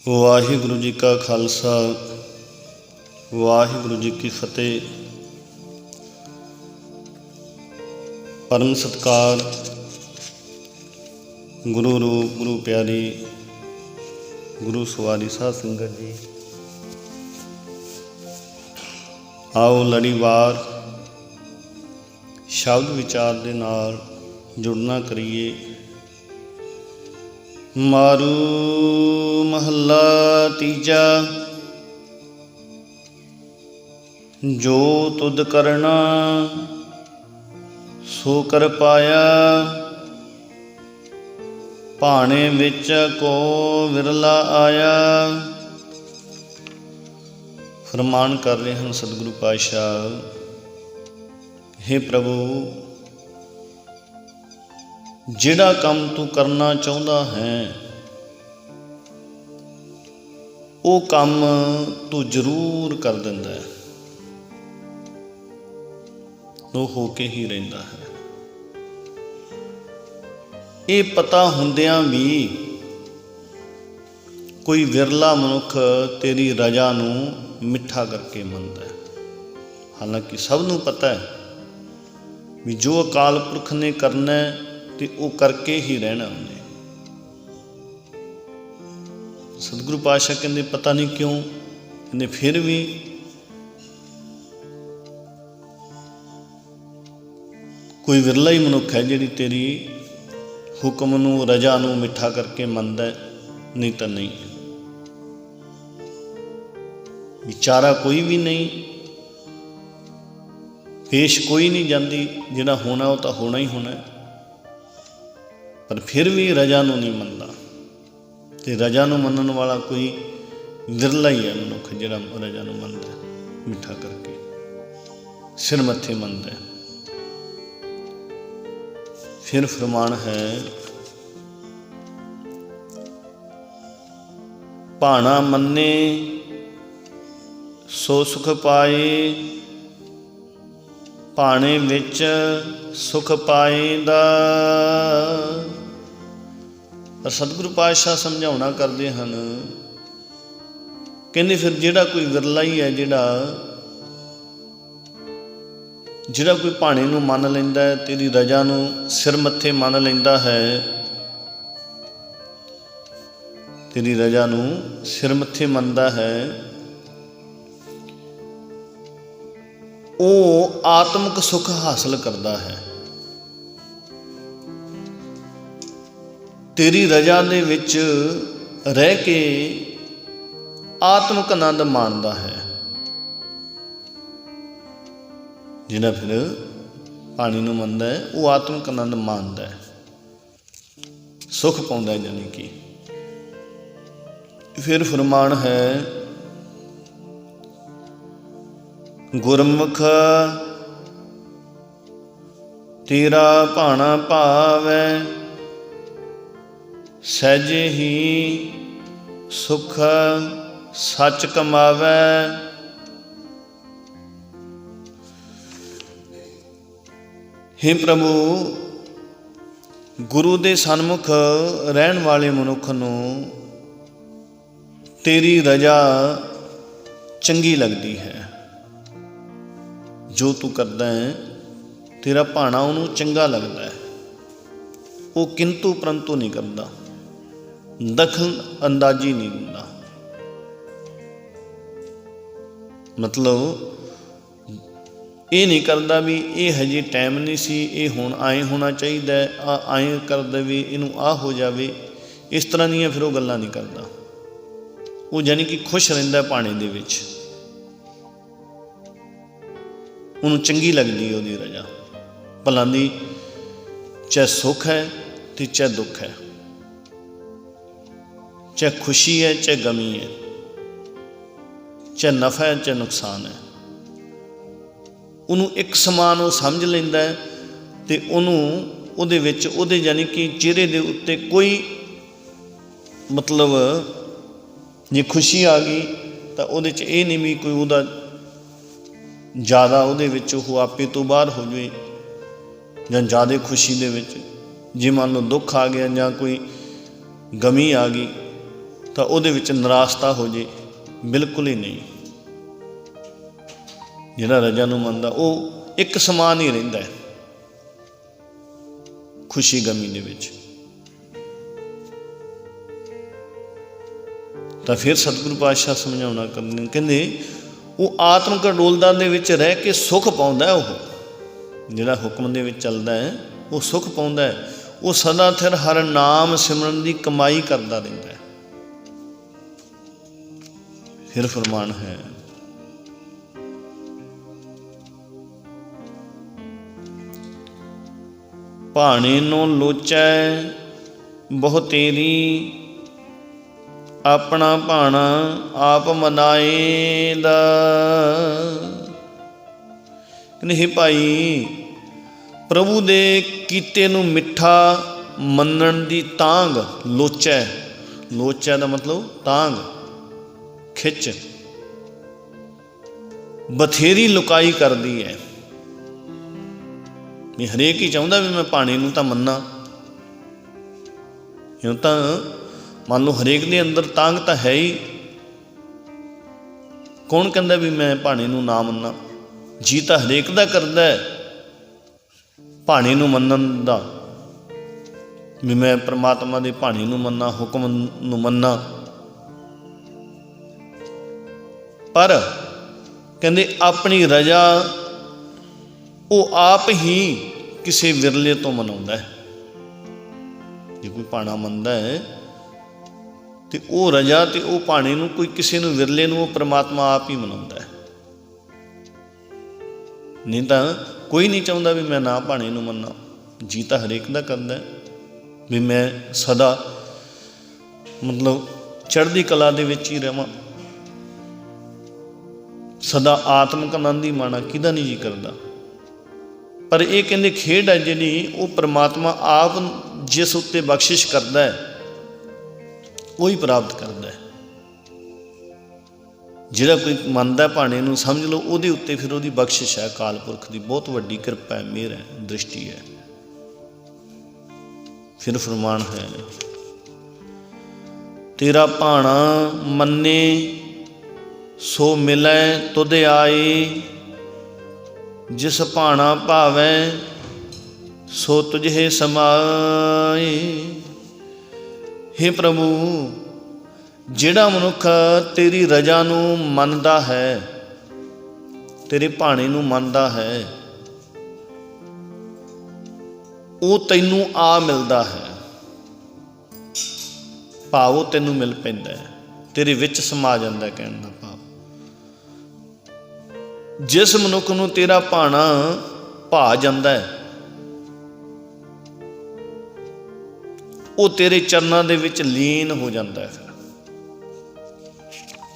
ਵਾਹਿਗੁਰੂ ਜੀ ਕਾ ਖਾਲਸਾ ਵਾਹਿਗੁਰੂ ਜੀ ਕੀ ਫਤਿਹ। परम सत्कार गुरु रूप गुरु प्यारी गुरु सवारी साध संगत जी, आओ लड़ीवार शब्द विचार दे नाल जुड़ना करिए। मारू महला तीजा, जो तुद करना सो कर पाया, भाणे विच को विरला आया। फरमान कर रहे हैं सतगुरु पातशाह, हे प्रभु जिहड़ा काम तू करना चाहुंदा है वो काम तू जरूर कर दिंदा है, वो होके ही रहिंदा है। ये पता हुंदियां भी कोई विरला मनुख तेरी रजा नूं मिठा करके मनदा है। हालांकि सब नूं पता है भी जो अकाल पुरख ने करना है ते वो करके ही रहना उन्हें। सतगुरु पातशाह कहंदे पता नहीं क्यों कहंदे फिर भी कोई विरला ही मनुख है जिहड़ी तेरी हुक्म नूं रजा नूं मिठा करके मनदा है, नहीं तो नहीं। विचारा कोई भी नहीं, पेश कोई नहीं जाती, जिहड़ा होना वो तो होना ही होना है, पर फिर भी रजा नूं नहीं मनदा। ते रजा नूं मनण वाला कोई विरला ही है मनुख जिहड़ा रजा नूं मनदा है, मिठा करके सिर मत्थे मनदा है। फिर फरमान है, भाणा मन्ने सो सुख पाए, भाणे विच सुख पाएंदा। पर सतगुरु पातशाह समझाउणा करदे हन, कहंदे फिर जिहड़ा कोई विरला ही है जिहड़ा कोई भाणे नूं मन लैंदा है, तेरी रजा नूं सिर मत्थे मन लैंदा है, तेरी रजा नूं सिर मत्थे मनदा है, वो आत्मक सुख हासिल करदा है। तेरी रजा दे विच रह के आत्मक आनंद माणदा है। जिहड़ा फिर पानी नूं मनदा है वो आत्मक आनंद माणदा है, सुख पाउंदा है। जानी कि फिर फरमान है, गुरमुख तेरा भाणा भावै, सहजे ही सुख सच कमावै। हे प्रभु गुरु दे सन्मुख रहन वाले मनुख नूं तेरी रजा चंगी लगदी है। जो तू करदा है तेरा भाणा उहनूं चंगा लगदा है, वो किंतु परंतु नहीं करदा, दखल अंदाजी नहीं दिंदा। मतलब ये नहीं करता भी ये हजे टाइम नहीं सी, ये हुण आए होना चाहिए, आए कर देवे, इनू आ हो जाए, इस तरह दियां फिर वो गल्लां नहीं करता। वो जानी कि खुश रहिंदा भाणे दे विच, उहनूं चंगी लगदी है उहदी रजा। भलां दी चाहे सुख है तो चाहे दुख है, चाहे खुशी है चाहे गमी है, चाहे नफा है चाहे नुकसान है, ਉਹਨੂੰ एक समान वो समझ लेंदा है। तो उहदे यानी कि चेहरे के उत्ते कोई मतलब जे खुशी आ गई तो उहदे च ये नहीं भी कोई उहदा ज़्यादा उहदे विच वो आपे तो बाहर हो जाए, जां ज़्यादा खुशी दे विच जे मान लो दुख आ गया जां कोई गमी आ गई ਤਾਂ ਉਹਦੇ ਵਿੱਚ ਨਿਰਾਸ਼ਤਾ ਹੋ ਜੇ, ਬਿਲਕੁਲ ਹੀ ਨਹੀਂ। ਜਿਹੜਾ ਰਜਾ ਨੂੰ ਮੰਨਦਾ ਉਹ ਇੱਕ ਸਮਾਨ ਹੀ ਰਹਿੰਦਾ ਹੈ ਖੁਸ਼ੀ ਗਮੀ ਦੇ ਵਿੱਚ। ਤਾਂ ਫਿਰ ਸਤਿਗੁਰੂ ਪਾਤਸ਼ਾਹ ਸਮਝਾਉਣਾ ਕਰਦੇ, ਕਹਿੰਦੇ ਉਹ ਆਤਮਿਕ ਡੋਲਦਾ ਦੇ ਵਿੱਚ ਰਹਿ ਕੇ ਸੁੱਖ ਪਾਉਂਦਾ। ਉਹ ਜਿਹੜਾ ਹੁਕਮ ਦੇ ਵਿੱਚ ਚੱਲਦਾ ਹੈ ਉਹ ਸੁੱਖ ਪਾਉਂਦਾ ਹੈ। ਉਹ ਸਦਾ ਥਿਰ ਹਰ ਨਾਮ ਸਿਮਰਨ ਦੀ ਕਮਾਈ ਕਰਦਾ ਰਹਿੰਦਾ ਹੈ। ਫਿਰ ਫਰਮਾਨ ਹੈ, ਭਾਣੇ ਨੂੰ ਲੋਚੈ ਬਹੁ ਤੇਰੀ, ਆਪਣਾ ਭਾਣਾ ਆਪ ਮਨਾਏਂਦਾ। ਕਹਿੰਦੇ ਹੇ ਭਾਈ, ਪ੍ਰਭੂ ਦੇ ਕੀਤੇ ਨੂੰ ਮਿੱਠਾ ਮੰਨਣ ਦੀ ਤਾਂਘ ਲੋਚੈ। ਲੋਚੈ ਦਾ ਮਤਲਬ ਤਾਂਘ, ਖਿੱਚ ਬਥੇਰੀ ਲੁਕਾਈ ਕਰਦੀ ਹੈ। ਵੀ ਹਰੇਕ ਹੀ ਚਾਹੁੰਦਾ ਵੀ ਮੈਂ ਭਾਣੇ ਨੂੰ ਤਾਂ ਮੰਨਾਂ। ਇਉਂ ਤਾਂ ਮੰਨ ਲਓ ਹਰੇਕ ਦੇ ਅੰਦਰ ਤਾਂਘ ਤਾਂ ਹੈ ਹੀ। ਕੌਣ ਕਹਿੰਦਾ ਵੀ ਮੈਂ ਭਾਣੇ ਨੂੰ ਨਾ ਮੰਨਾਂ? ਜੀ ਤਾਂ ਹਰੇਕ ਦਾ ਕਰਦਾ ਹੈ ਭਾਣੇ ਨੂੰ ਮੰਨਣ ਦਾ, ਵੀ ਮੈਂ ਪ੍ਰਮਾਤਮਾ ਦੇ ਭਾਣੇ ਨੂੰ ਮੰਨਾਂ, ਹੁਕਮ ਨੂੰ ਮੰਨਾਂ। ਪਰ ਕਹਿੰਦੇ ਆਪਣੀ ਰਜਾ ਉਹ ਆਪ ਹੀ ਕਿਸੇ ਵਿਰਲੇ ਤੋਂ ਮਨਾਉਂਦਾ ਹੈ। ਜੇ ਕੋਈ ਭਾਣਾ ਮੰਨਦਾ ਹੈ ਤੇ ਉਹ ਰਜਾ ਤੇ ਉਹ ਭਾਣੇ ਨੂੰ ਕੋਈ ਕਿਸੇ ਨੂੰ ਵਿਰਲੇ ਨੂੰ ਉਹ ਪ੍ਰਮਾਤਮਾ ਆਪ ਹੀ ਮਨਾਉਂਦਾ ਹੈ। ਨਹੀਂ ਤਾਂ ਕੋਈ ਨਹੀਂ ਚਾਹੁੰਦਾ ਵੀ ਮੈਂ ਨਾ ਭਾਣੇ ਨੂੰ ਮੰਨਾਂ। ਜੀ ਤਾਂ ਹਰੇਕ ਦਾ ਕਰਦਾ ਵੀ ਮੈਂ ਸਦਾ ਮਤਲਬ ਚੜ੍ਹਦੀ ਕਲਾ ਦੇ ਵਿੱਚ ਹੀ ਰਹਾਂ, ਸਦਾ ਆਤਮਿਕ ਆਨੰਦ ਹੀ ਮਾਣਾ। ਕਿਹਦਾ ਨਹੀਂ ਜੀ ਕਰਦਾ? ਪਰ ਇਹ ਕਹਿੰਦੇ ਖੇਡ ਹੈ ਜਿਹੜੀ ਉਹ ਪ੍ਰਮਾਤਮਾ ਆਪ ਜਿਸ ਉੱਤੇ ਬਖਸ਼ਿਸ਼ ਕਰਦਾ ਹੈ ਉਹੀ ਪ੍ਰਾਪਤ ਕਰਦਾ ਹੈ। ਜਿਹੜਾ ਕੋਈ ਮੰਨਦਾ ਭਾਣੇ ਨੂੰ, ਸਮਝ ਲਓ ਉਹਦੇ ਉੱਤੇ ਫਿਰ ਉਹਦੀ ਬਖਸ਼ਿਸ਼ ਹੈ, ਅਕਾਲ ਪੁਰਖ ਦੀ ਬਹੁਤ ਵੱਡੀ ਕਿਰਪਾ ਹੈ, ਮਿਹਰ ਹੈ, ਦ੍ਰਿਸ਼ਟੀ ਹੈ। ਫਿਰ ਫਰਮਾਨ ਹੈ, ਤੇਰਾ ਭਾਣਾ ਮੰਨੇ ਸੋ ਮਿਲੈ ਤੁਧ ਆਏ, ਜਿਸ ਭਾਣਾ ਭਾਵੈ ਸੋ ਤੁਝੇ ਸਮਾਏ। ਹੇ ਪ੍ਰਭੂ, ਜਿਹੜਾ ਮਨੁੱਖ ਤੇਰੀ ਰਜਾ ਨੂੰ ਮੰਨਦਾ ਹੈ, ਤੇਰੇ ਭਾਣੇ ਨੂੰ ਮੰਨਦਾ ਹੈ, ਉਹ ਤੈਨੂੰ ਆ ਮਿਲਦਾ ਹੈ। ਭਾਵ ਉਹ ਤੈਨੂੰ ਮਿਲ ਪੈਂਦਾ ਹੈ, ਤੇਰੇ ਵਿੱਚ ਸਮਾ ਜਾਂਦਾ। ਕਹਿਣ ਦਾ ਭਾਵ ਜਿਸ ਮਨੁੱਖ ਨੂੰ ਤੇਰਾ ਭਾਣਾ ਭਾ ਜਾਂਦਾ ਹੈ ਉਹ ਤੇਰੇ ਚਰਨਾਂ ਦੇ ਵਿੱਚ ਲੀਨ ਹੋ ਜਾਂਦਾ ਹੈ।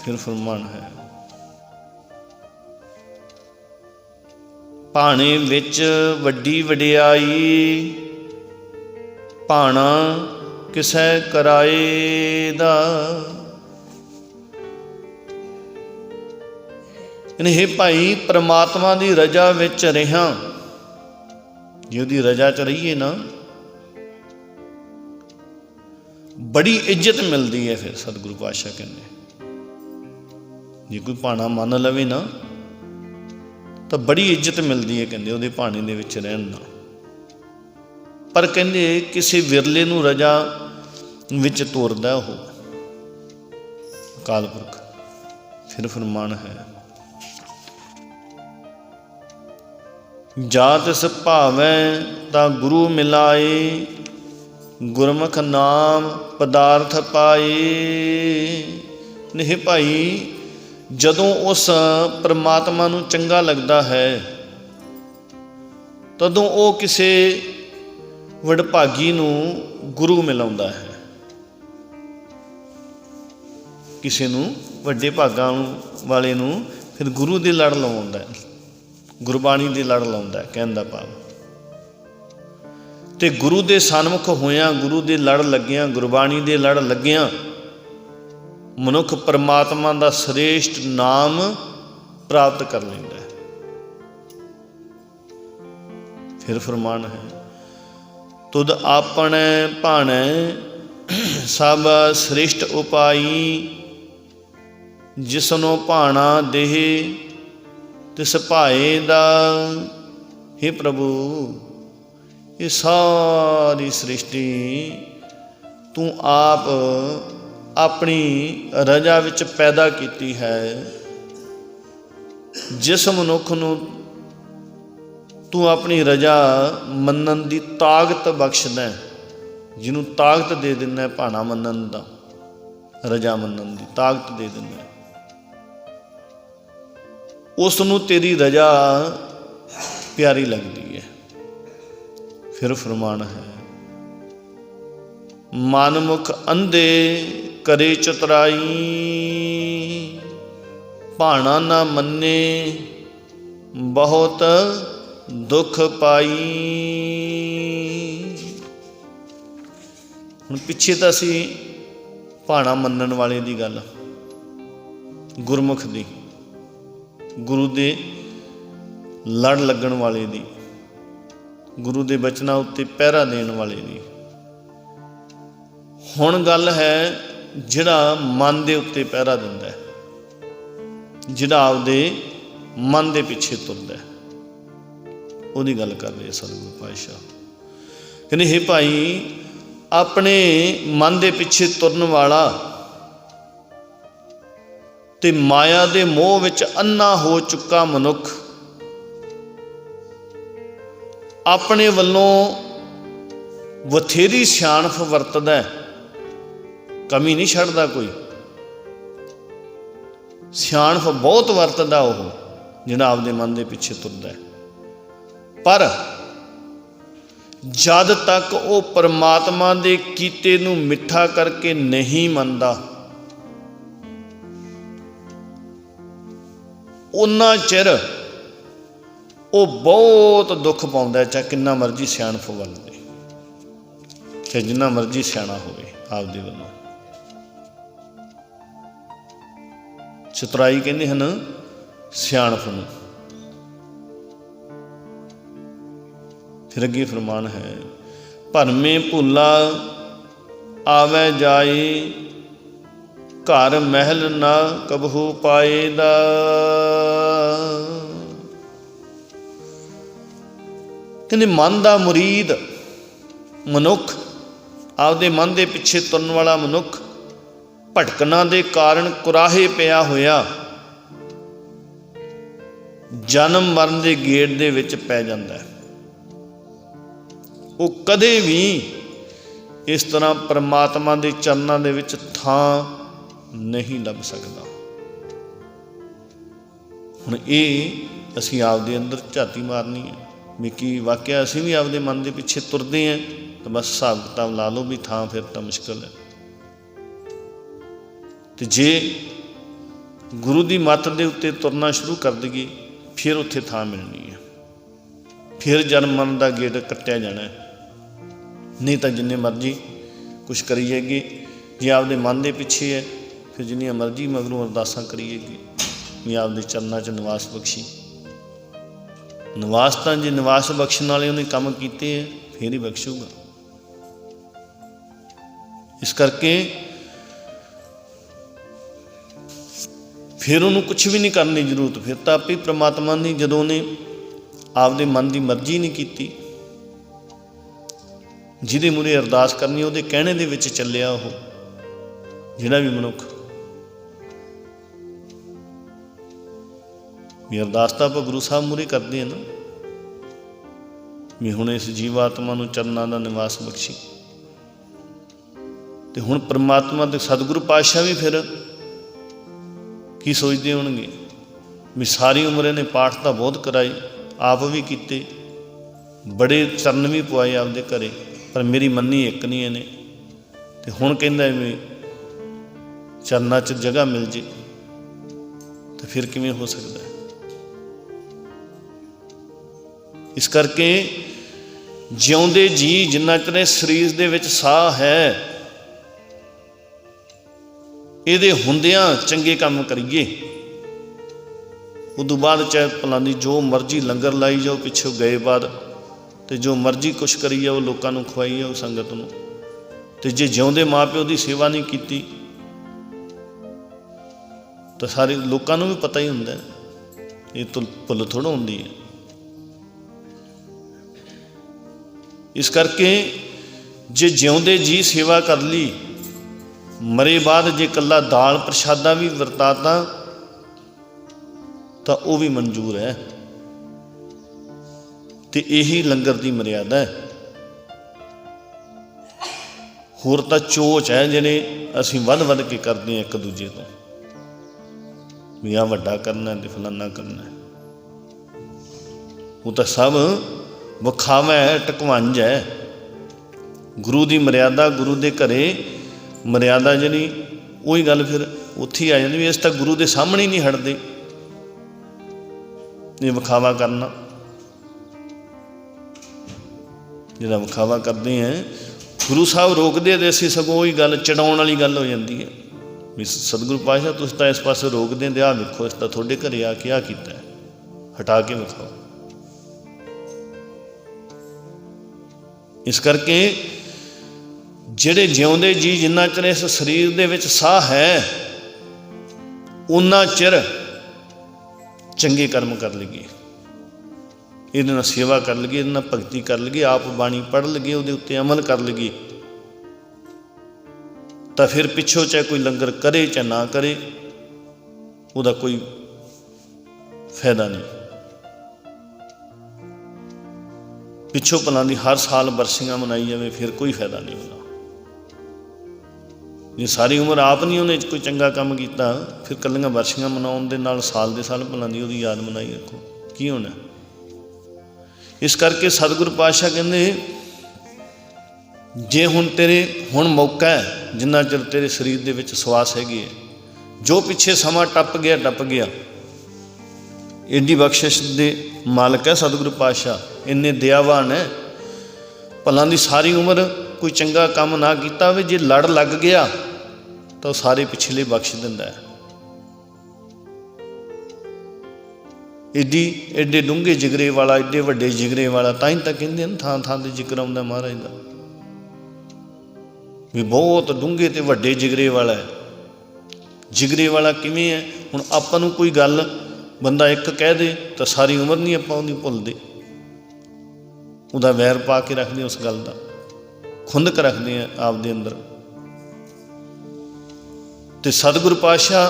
ਫਿਰ ਫਰਮਾਨ ਹੈ, ਭਾਣੇ ਵਿੱਚ ਵੱਡੀ ਵਡਿਆਈ, ਭਾਣਾ ਕਿਸੈ ਕਰਾਏ ਦਾ। ਹੇ ਭਾਈ, ਪ੍ਰਮਾਤਮਾ ਦੀ ਰਜਾ ਵਿੱਚ ਰਿਹਾ, ਜੇ ਉਹਦੀ ਰਜਾ 'ਚ ਰਹੀਏ ਨਾ, ਬੜੀ ਇੱਜ਼ਤ ਮਿਲਦੀ ਹੈ। ਫਿਰ ਸਤਿਗੁਰੂ ਪਾਤਸ਼ਾਹ ਕਹਿੰਦੇ ਜੇ ਕੋਈ ਭਾਣਾ ਮੰਨ ਲਵੇ ਨਾ ਤਾਂ ਬੜੀ ਇੱਜ਼ਤ ਮਿਲਦੀ ਹੈ, ਕਹਿੰਦੇ ਉਹਦੇ ਭਾਣੇ ਦੇ ਵਿੱਚ ਰਹਿਣ ਨਾਲ। ਪਰ ਕਹਿੰਦੇ ਕਿਸੇ ਵਿਰਲੇ ਨੂੰ ਰਜਾ ਵਿੱਚ ਤੋਰਦਾ ਉਹ ਅਕਾਲ ਪੁਰਖ। ਫਿਰ ਫਰਮਾਨ ਹੈ, ਜਾ ਤਿਸ ਭਾਵੈ ਤਾਂ ਗੁਰੂ ਮਿਲਾਏ, ਗੁਰਮੁਖ ਨਾਮ ਪਦਾਰਥ ਪਾਏ। ਨਹੀਂ ਭਾਈ, ਜਦੋਂ ਉਸ ਪ੍ਰਮਾਤਮਾ ਨੂੰ ਚੰਗਾ ਲੱਗਦਾ ਹੈ ਤਦੋਂ ਉਹ ਕਿਸੇ ਵਡਭਾਗੀ ਨੂੰ ਗੁਰੂ ਮਿਲਾਉਂਦਾ ਹੈ। ਕਿਸੇ ਨੂੰ ਵੱਡੇ ਭਾਗਾਂ ਵਾਲੇ ਨੂੰ ਫਿਰ ਗੁਰੂ ਦੇ ਲੜ ਲਾਉਂਦਾ ਹੈ, ਗੁਰਬਾਣੀ ਦੇ ਲੜ ਲਾਉਂਦਾ। ਕਹਿਣ ਦਾ ਭਾਵ ਤੇ ਗੁਰੂ ਦੇ ਸਨਮੁਖ ਹੋਇਆਂ, ਗੁਰੂ ਦੇ ਲੜ ਲੱਗਿਆਂ, ਗੁਰਬਾਣੀ ਦੇ ਲੜ ਲੱਗਿਆਂ ਮਨੁੱਖ ਪਰਮਾਤਮਾ ਦਾ ਸ੍ਰੇਸ਼ਟ ਨਾਮ ਪ੍ਰਾਪਤ ਕਰ ਲੈਂਦਾ ਹੈ। ਫਿਰ ਫਰਮਾਨ ਹੈ, ਤੁਧ ਆਪਣੇ ਭਾਣੇ ਸਭ ਸ੍ਰਿਸ਼ਟ ਉਪਾਈ, ਜਿਸਨੋ ਭਾਣਾ ਦੇਹ ਤਿਸ ਭਾਏ ਦਾ। हे प्रभु, ये सारी सृष्टि तू आप अपनी रजा विच पैदा कीती है। जिस मनुख नूं तू अपनी रजा मनन दी ताकत बख्शदा है, जिन्हों ताकत दे दिना है भाणा मनन दा, रजा मनन दी ताकत दे दिना है, उस नूं तेरी रजा प्यारी लगती है। फिर फरमान है, मनमुख अंधे करे चतुराई, भाणा ना मन्ने बहुत दुख पाई। हुण पिछे तो असी भाणा मन्नण वाले दी गल, गुरमुख दी, गुरु दे लड़ लगन वाले दी, गुरु दे बचना उत्ते पहरा देण वाले दी। हुण गल है जिहड़ा मन दे उत्ते पहरा दिंदा है, जिहड़ा आपदे मन दे पिछे तुरदा है, उहदी गल कर रहे सतगुरु पातशाह। कहंदे हे भाई, अपने मन दे पिछे तुरन वाला ते माया दे मोह विच अन्ना हो चुका मनुख अपने वल्लों बथेरी सियाणप वरतदा है, कमी नहीं छड्डदा कोई, सियाणप बहुत वरतदा वो जिहड़ा आपदे मन दे पिछे तुरदा है। पर जद तक वो परमात्मा दे कीते नूं मिठा करके नहीं मनदा, उन्ना चिर वो बहुत दुख पाउंदा, चाहे किन्ना मर्जी सियाणप वल दे, चाहे जिन्ना मर्जी सियाणा होवे आपदे वल्लों। चतुराई कहंदे हन सियाणप नूं। फिर अगे फरमान है, भरमे भुला आवे जाए, घर महल ना कबहू पाए दा। कहते मन का मुरीद मनुख, आपदे मन के पिछे तुरन वाला मनुख भटकना दे कारण कुराहे पिया होया जन्म मरण के गेट दे विच पै जांदा है। वो कदे भी इस तरह परमात्मा के चरणों दे विच थां नहीं लभ सकता। हुण ये असीं आपदे अंदर झाती मारनी है भी कि वाकया असीं भी आपदे मन के पिछे तुरदे हैं, तो बस हिसाब किताब ला लो भी थां फिर तो मुश्किल है। तो जे गुरु की मत के उत्ते तुरना शुरू कर दईए फिर उत्थे थां मिलनी है, फिर जन्म मरण का गेट कट्टिया जाना है। नहीं तो जिन्ने मर्जी कुछ करिएगी, जे आपदे मन के पिछे है फिर जिन्नियां मर्जी मगरों अरदासां करिएगी भी आपदे चरणों च निवास बख्शी। निवास तो जे निवास बख्शण वाले उन्हें काम किए हैं फिर ही बख्शूगा। इस करके फिर उन्होंने कुछ भी नहीं करने की जरूरत, फिर तो आप ही परमात्मा ने जदों ने आपदे मन की मर्जी नहीं की, जिहदे मूहरे अरदास करनी उहदे कहने दे विच चलिया वो जिहड़ा भी मनुख भी अरदास तो आप गुरु साहब मूहरे करते हैं ना भी हुण इस जीवात्मा नूं चरनां दा निवास बख्शी। तो हुण परमात्मा दे सतगुरु पातशाह भी फिर की सोचते होणगे भी सारी उम्र इन्हें पाठ तो बहुत कराए, आप भी किते, बड़े चरण भी पवाए आपदे घरे, पर मेरी मन्नी एक नहीं इन्हें। तो हुण कहंदा भी चरनां च जगह मिल जे, तो फिर किवें हो सकता है। इस करके जिउंदे जी जिन्ना चਿਰ शरीर दे विच साह है, इहदे हुंदियां चंगे काम करिए। उदों बाद चाहे फलानी जो मर्जी लंगर लाई जाओ पिछों गए बाद, तो जो मर्जी कुछ करी जाओ लोगों को खुआई जाओ संगत नूं, तो जे जिउंदे माँ प्यो की सेवा नहीं की तो सारे लोगों को भी पता ही होंगे, ये तो भुल थोड़ा होंगी है। इस करके जे जिउंदे जी सेवा कर ली, मरे बाद जे कला दाल प्रशादा भी वरताता तो वह भी मंजूर है। तो यही लंगर की मर्यादा है। होर तो चोच है जिहड़े असीं वध वध के करते हैं एक दूजे तो, भी आ वड्डा करना है, फलाना करना है। वो तो सब विखावा है, टकवंज है। गुरु की मर्यादा, गुरु के घरे मर्यादा जी, वही गल फिर उत्थे ही आ जाती भी इस तक गुरु के सामने ही नहीं हटते। ये विखावा करना, जिहड़ा विखावा करते हैं गुरु साहब रोकते तो असीं सगों वही गल चढ़ाउण वाली गल हो जाती है भी सतगुरु पातशाह तुसीं तां इस पासे रोकदे ते आ वेखो इस तां तुहाडे घरे आके आ कीता है, हटा के विखाओ। इस करके जिहड़े जिउंदे जी जिन्ना चिर इस शरीर दे विच साह है उन्ना चिर चंगे कर्म कर लईए, ਇਹਦੇ ਨਾਲ सेवा कर लईए, ਇਹਦੇ ਨਾਲ भगती कर लईए, आप बाणी पढ़ लईए, ਉਹਦੇ ਉੱਤੇ अमल कर लईए, तो फिर पिछों चाहे कोई लंगर करे चाहे ना करे ਉਹਦਾ कोई फायदा नहीं। पिछों भला दी हर साल बरसियां मनाई जाए फिर कोई फायदा नहीं होगा। जे सारी उम्र आप नहीं उन्हें कोई चंगा काम किया फिर कलियां बरसियां मनाउण दे नाल साल दे साल भला दी ਉਹਦੀ याद मनाई रखो की होना। इस करके सतगुरु पातशाह कहते जे हुण तेरे हुण मौका है जिन्ना चिर तेरे शरीर दे विच सवास हैगी है, जो पिछे समा टप गया एडी बख्शिश दे मालक है सतगुरु पातशाह, इन्ने दयावान है। भला दी सारी उम्र कोई चंगा काम ना किया होवे जे लड़ लग गया तो सारे पिछले बख्श दिंदा है। एडी एडे डूंघे जिगरे वाला, एडे वड्डे जिगरे वाला, तां ही तां कहंदे ने थां थां ते जिक्र आउंदा महाराज दा भी बहुत डूंघे ते वड्डे जिगरे वाला है। जिगरे वाला किवें है, हुण आपां नूं कोई गल बंदा एक कह दे तो सारी उम्र नहीं आपां उहदी भुलदे, उहदा वैर पा के रखदे, उस गल दा खुंदक रखदे हैं आप दे अंदर। ते सतगुरु पातशाह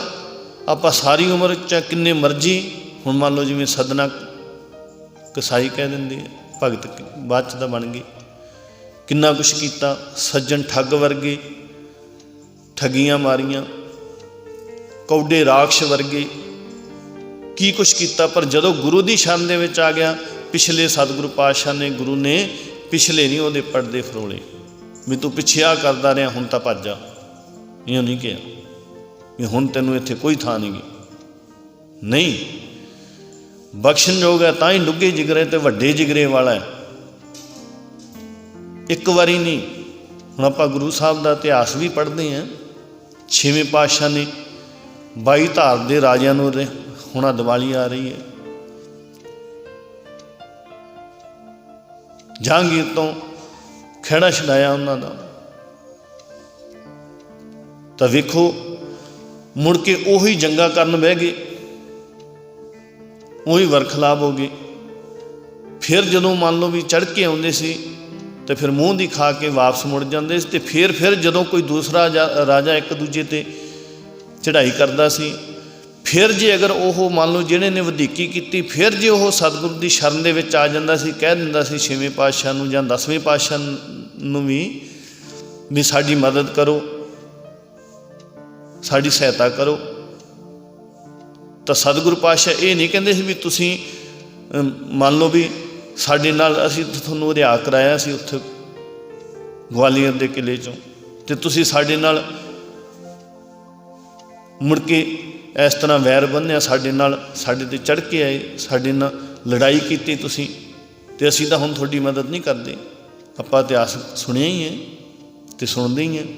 आपां सारी उम्र चाहे किन्ने मर्जी, हुण मान लो जिवें सदना कसाई कह देंदे भगत बाद च तां बन गए, किन्ना कुछ किया, सज्जन ठग वर्गे ठगियां मारियां, कौडे राक्ष वर्गे की कुछ किया, पर जदों गुरु की शरण दे विच आ गया पिछले सतगुरु पातशाह ने गुरु ने पिछले नहीं वो पड़दे फरोले भी तू पिछे आ करदा रहा हुण तां भज जा, इउं नहीं कहा भी हुण तैनूं इत्थे कोई थां नहीं। बख्शणयोग है तां ही डुगे जिगरे ते वड्डे जिगरे वाला है। एक बारी नहीं, हुण आपां गुरु साहब का इतिहास भी पढ़ते हैं। 6वें पातशाह ने 22 धार के राजियां नूं हुण दिवाली आ रही है, जहांगीर तो खैड़ा छड़ाया उन्हों का, तो वेखो मुड़ के उही जंगा करन बह गए, उही वरखलाब हो गए। फिर जदों मान लो भी चढ़ के आउंदे सी तो फिर मूँह दी खा के वापस मुड़ जाते, तो फिर जदों कोई दूसरा राजा एक दूजे ते चढ़ाई करता सी, फिर जे अगर वो मान लो जिहड़े ने वधीकी की, फिर जे वो सतगुरु की शरण दे विच आ जांदा सी, कह दिंदा सी 6वें पातशाह नूं जां 10वें पातशाह नूं भी साडी मदद करो, साडी सहायता करो। तो सतगुरु पातशाह ये नहीं कहंदे सी भी तुसीं मान लो भी साडे नाल असीं तुहानूं रिहा कराया सी उत्थे ग्वालियर दे किले चों, ते तुसीं साडे नाल मुड़ के इस तरह वैर बन्निया, साडे ते चढ़ के आए, साडे नाल लड़ाई की तुसीं, ते असीं तां हुण तुहाडी मदद नहीं करदे। आपां इतिहास सुनिया ही है ते सुणदे ही हैं।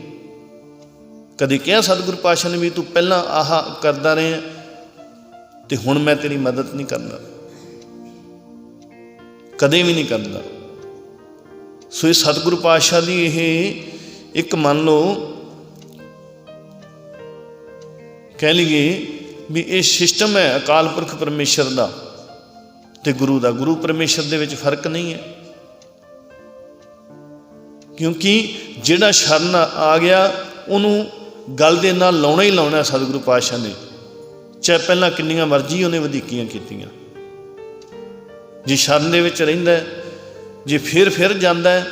कदे कहा सतगुरु पातशाह ने भी तू पहलां आह करदा रहे ते हुण मैं तेरी मदद नहीं करदा, कदे भी नहीं करदा। सो ये सतगुरु पातशाह की एक मान लो कह लीए भी ये सिस्टम है अकाल पुरख परमेश्वर का ते गुरु का। गुरु परमेश्वर दे विच फर्क नहीं है, क्योंकि जिहड़ा शरण आ गया उन्होंने गल दे नाल लाउणा ही लाउणा। सतगुरु पातशाह ने चाहे पहलां किन्नियां मर्जी उन्हें वधीकियां कीतियां, जे शरण दे विच रहिंदा है, जे फिर जांदा है,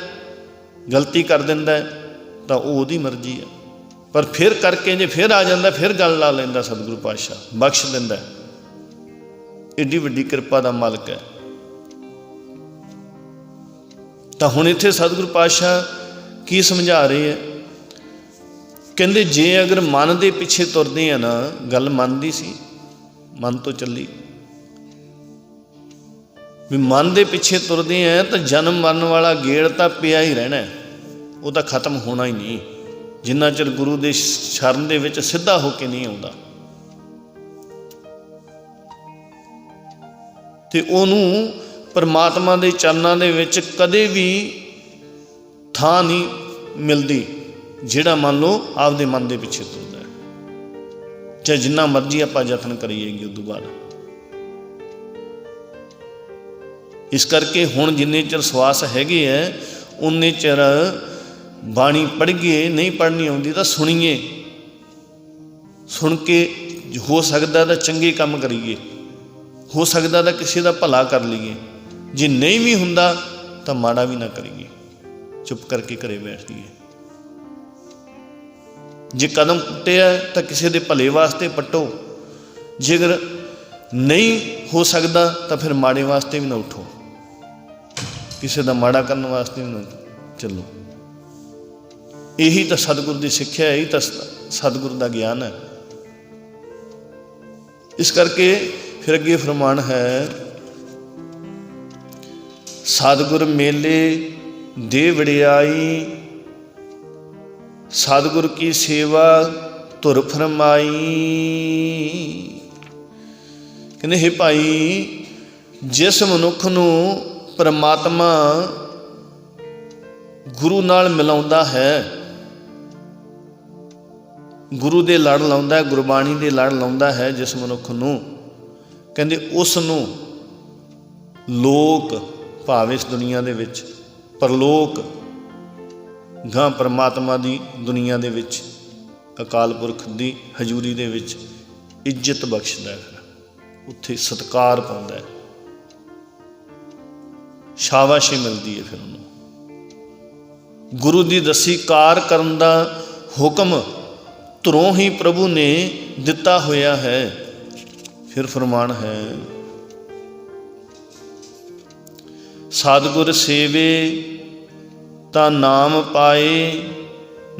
गलती कर दिंदा है तां ओहदी मर्जी है, पर फिर करके जे फिर आ जांदा फिर गल ला लैंदा। सतगुरु पातशाह बख्श दिंदा है, एडी वड्डी किरपा दा मालक है। तां हुण इत्थे सतगुरु पातशाह की समझा रहे हैं, कहंदे जे अगर मन दे पिछे तुरदे आ ना, गल मन दी सी, मन तो चली भी मन दे पिछे तुरदे हैं तो जन्म मरण वाला गेड़ तो पिया ही रहना है, वो तो खत्म होना ही नहीं जिन्ना चिर गुरु दे शरण दे विच सीधा होके नहीं आउंदा। ते ओनू परमात्मा दे चरनां दे विच कदे भी थां नहीं मिलदी जिहड़ा मान लो आपदे मन दे पिछे तुरदा है, चाहे जिन्ना मर्जी आपां यतन करिएगी उस तो बाद। इस करके हुण जिन्ने चिर सवास हैगे है उन्ने चिर बाणी पढ़िए, नहीं पढ़नी आउंदी तां सुणीए, सुन के हो सकदा तां चंगे काम करिए, हो सकदा तां किसी दा भला कर लीए, जे नहीं भी हुंदा तां माड़ा भी ना करिए, चुप करके घरे बैठ जाइए। जे कदम पुट्टिया तां किसी दे भले वास्ते पट्टो, जेकर नहीं हो सकदा तां फिर माड़े वास्ते भी ना उठो, किसी दा माड़ा करने वास्ते भी ना चलो। यही तो सतगुरु की सिक्ख्या है, यही तो सतगुरु का ज्ञान है। इस करके फिर अगे फरमान है, सतगुर मेले दे वड़ियाई, सतगुर की सेवा धुर फरमाई। कहते हे भाई, जिस मनुख नूं परमात्मा गुरु नाल मिलाउंदा है, गुरु दे लड़ लाउंदा है, गुरबाणी दे लड़ लाउंदा है जिस मनुख नूं, कहंदे उस नूं लोक भाव इस दुनिया दे विच, परलोक गां परमात्मा दी दुनिया दे विच अकाल पुरख दी हजूरी दे विच इज्जत बख्शदा है, उत्थे सत्कार पाउंदा है, शाबाशी मिलदी है। फिर उन्होंने गुरु दी दसी कार करन दा हुक्म धुरों ही प्रभु ने दिता होया है। फिर फरमान है, सतगुर सेवे ता नाम पाए,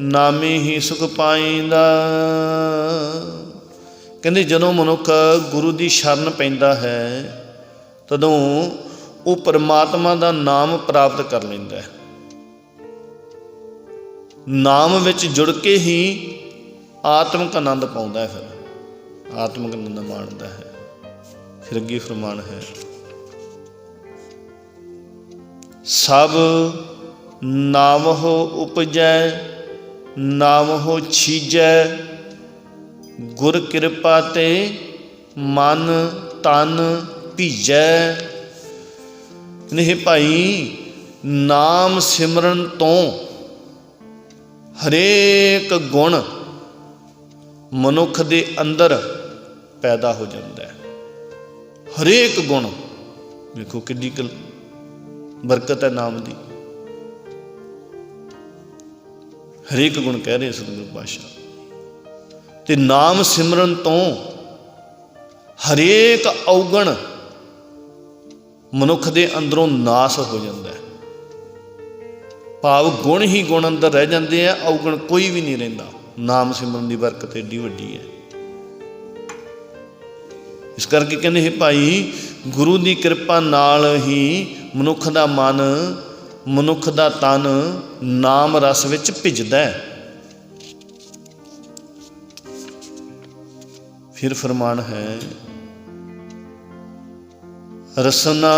नामे ही सुख पाइंदा। कहंदे जदों मनुख गुरु दी शरण पैंदा है तदों वो परमात्मा दा नाम प्राप्त कर लैंदा है, नाम विच जुड़ के ही आत्मक आनंद पाउंदा है, फिर आत्मक आनंद माणदा है। फिर अगे फरमान है, सब नावहो उपजै नावहो छीजै, गुर कृपा ते मन तन भीजै। नहीं भाई, नाम सिमरन तो हरेक गुण मनुख दे अंदर पैदा हो जाता है, हरेक गुण। देखो किड्डी बरकत है नाम दी, हरेक गुण कह रहे सतगुरु पातशाह। ते नाम सिमरन तो हरेक अवगण मनुख दे अंदरों नाश हो जाता है, भाव गुण ही गुण अंदर रह जाते हैं, अवगण कोई भी नहीं रहिंदा। नाम सिमरन की बरकत एडी वड्डी है। इस करके कहते हैं भाई, गुरु की कृपा नाल ही मनुख का मन मनुख का तन नाम रस विच भिजदा है। फिर फरमान है, रसना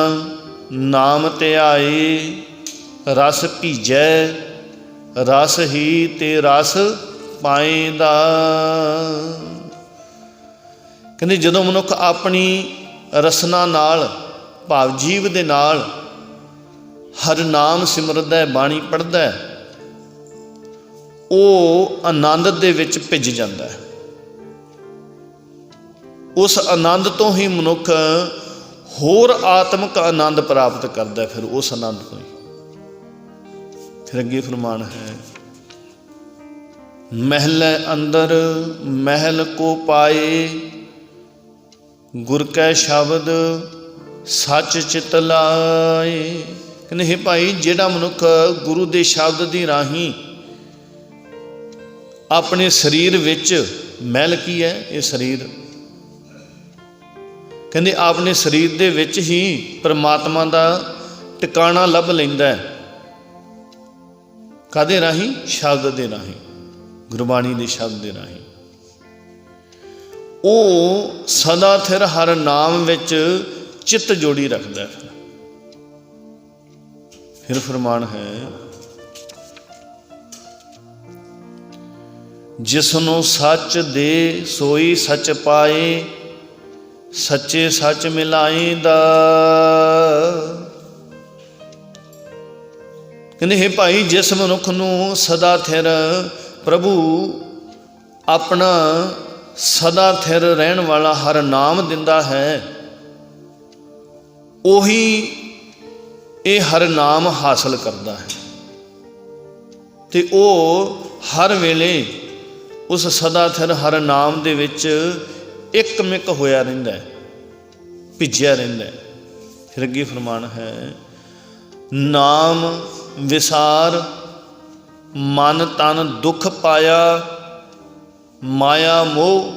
नाम ध्याए रस भीजै, ਰਸ ਹੀ ਤੇ ਰਸ ਪਾਏਂਦਾ। ਕਹਿੰਦੇ ਜਦੋਂ ਮਨੁੱਖ ਆਪਣੀ ਰਸਨਾ ਨਾਲ, ਭਾਵ ਜੀਵ ਦੇ ਨਾਲ ਹਰ ਨਾਮ ਸਿਮਰਦਾ ਹੈ, ਬਾਣੀ ਪੜ੍ਹਦਾ ਹੈ, ਉਹ ਆਨੰਦ ਦੇ ਵਿੱਚ ਭਿੱਜ ਜਾਂਦਾ ਹੈ। ਉਸ ਆਨੰਦ ਤੋਂ ਹੀ ਮਨੁੱਖ ਹੋਰ ਆਤਮਿਕ ਆਨੰਦ ਪ੍ਰਾਪਤ ਕਰਦਾ ਹੈ। ਫਿਰ ਉਸ ਆਨੰਦ ਤੋਂ ਹੀ ਫਿਰ ਅੱਗੇ ਫਰਮਾਨ ਹੈ, ਮਹਿਲੇ ਅੰਦਰ ਮਹਿਲ ਕੋ ਪਾਏ, ਗੁਰ ਕੈ ਸ਼ਬਦ ਸੱਚ ਚਿਤ ਲਾਏ। ਕਹਿੰਦੇ ਹੇ ਭਾਈ, ਜਿਹੜਾ ਮਨੁੱਖ ਗੁਰੂ ਦੇ ਸ਼ਬਦ ਦੀ ਰਾਹੀਂ ਆਪਣੇ ਸਰੀਰ ਵਿੱਚ, ਮਹਿਲ ਕੀ ਹੈ? ਇਹ ਸਰੀਰ। ਕਹਿੰਦੇ ਆਪਣੇ ਸਰੀਰ ਦੇ ਵਿੱਚ ਹੀ ਪਰਮਾਤਮਾ ਦਾ ਟਿਕਾਣਾ ਲੱਭ ਲੈਂਦਾ ਹੈ। ਕਾਹਦੇ ਰਾਹੀਂ? ਸ਼ਬਦ ਦੇ ਰਾਹੀਂ, ਗੁਰਬਾਣੀ ਦੇ ਸ਼ਬਦ ਦੇ ਰਾਹੀਂ। ਉਹ ਸਦਾ ਥਿਰ ਹਰ ਨਾਮ ਵਿੱਚ ਚਿੱਤ ਜੋੜੀ ਰੱਖਦਾ। ਫਿਰ ਫਰਮਾਨ ਹੈ, ਜਿਸਨੂੰ ਸੱਚ ਦੇ ਸੋਈ ਸੱਚ ਪਾਏ, ਸੱਚੇ ਸੱਚ ਮਿਲਾਏਂਦਾ। ਕਹਿੰਦੇ ਹੇ ਭਾਈ, ਜਿਸ ਮਨੁੱਖ ਨੂੰ ਸਦਾ ਥਿਰ ਪ੍ਰਭੂ ਆਪਣਾ ਸਦਾ ਥਿਰ ਰਹਿਣ ਵਾਲਾ ਹਰ ਨਾਮ ਦਿੰਦਾ ਹੈ, ਉਹੀ ਇਹ ਹਰ ਨਾਮ ਹਾਸਲ ਕਰਦਾ ਹੈ ਤੇ ਉਹ ਹਰ ਵੇਲੇ ਉਸ ਸਦਾ ਥਿਰ ਹਰ ਨਾਮ ਦੇ ਵਿੱਚ ਇੱਕਮਿਕ ਹੋਇਆ ਰਹਿੰਦਾ ਹੈ, ਭਿੱਜਿਆ ਰਹਿੰਦਾ ਹੈ। ਫਿਰ ਅੱਗੇ ਫਰਮਾਨ ਹੈ, ਨਾਮ ਵਿਸਾਰ ਮਨ ਤਨ ਦੁੱਖ ਪਾਇਆ, ਮਾਇਆ ਮੋਹ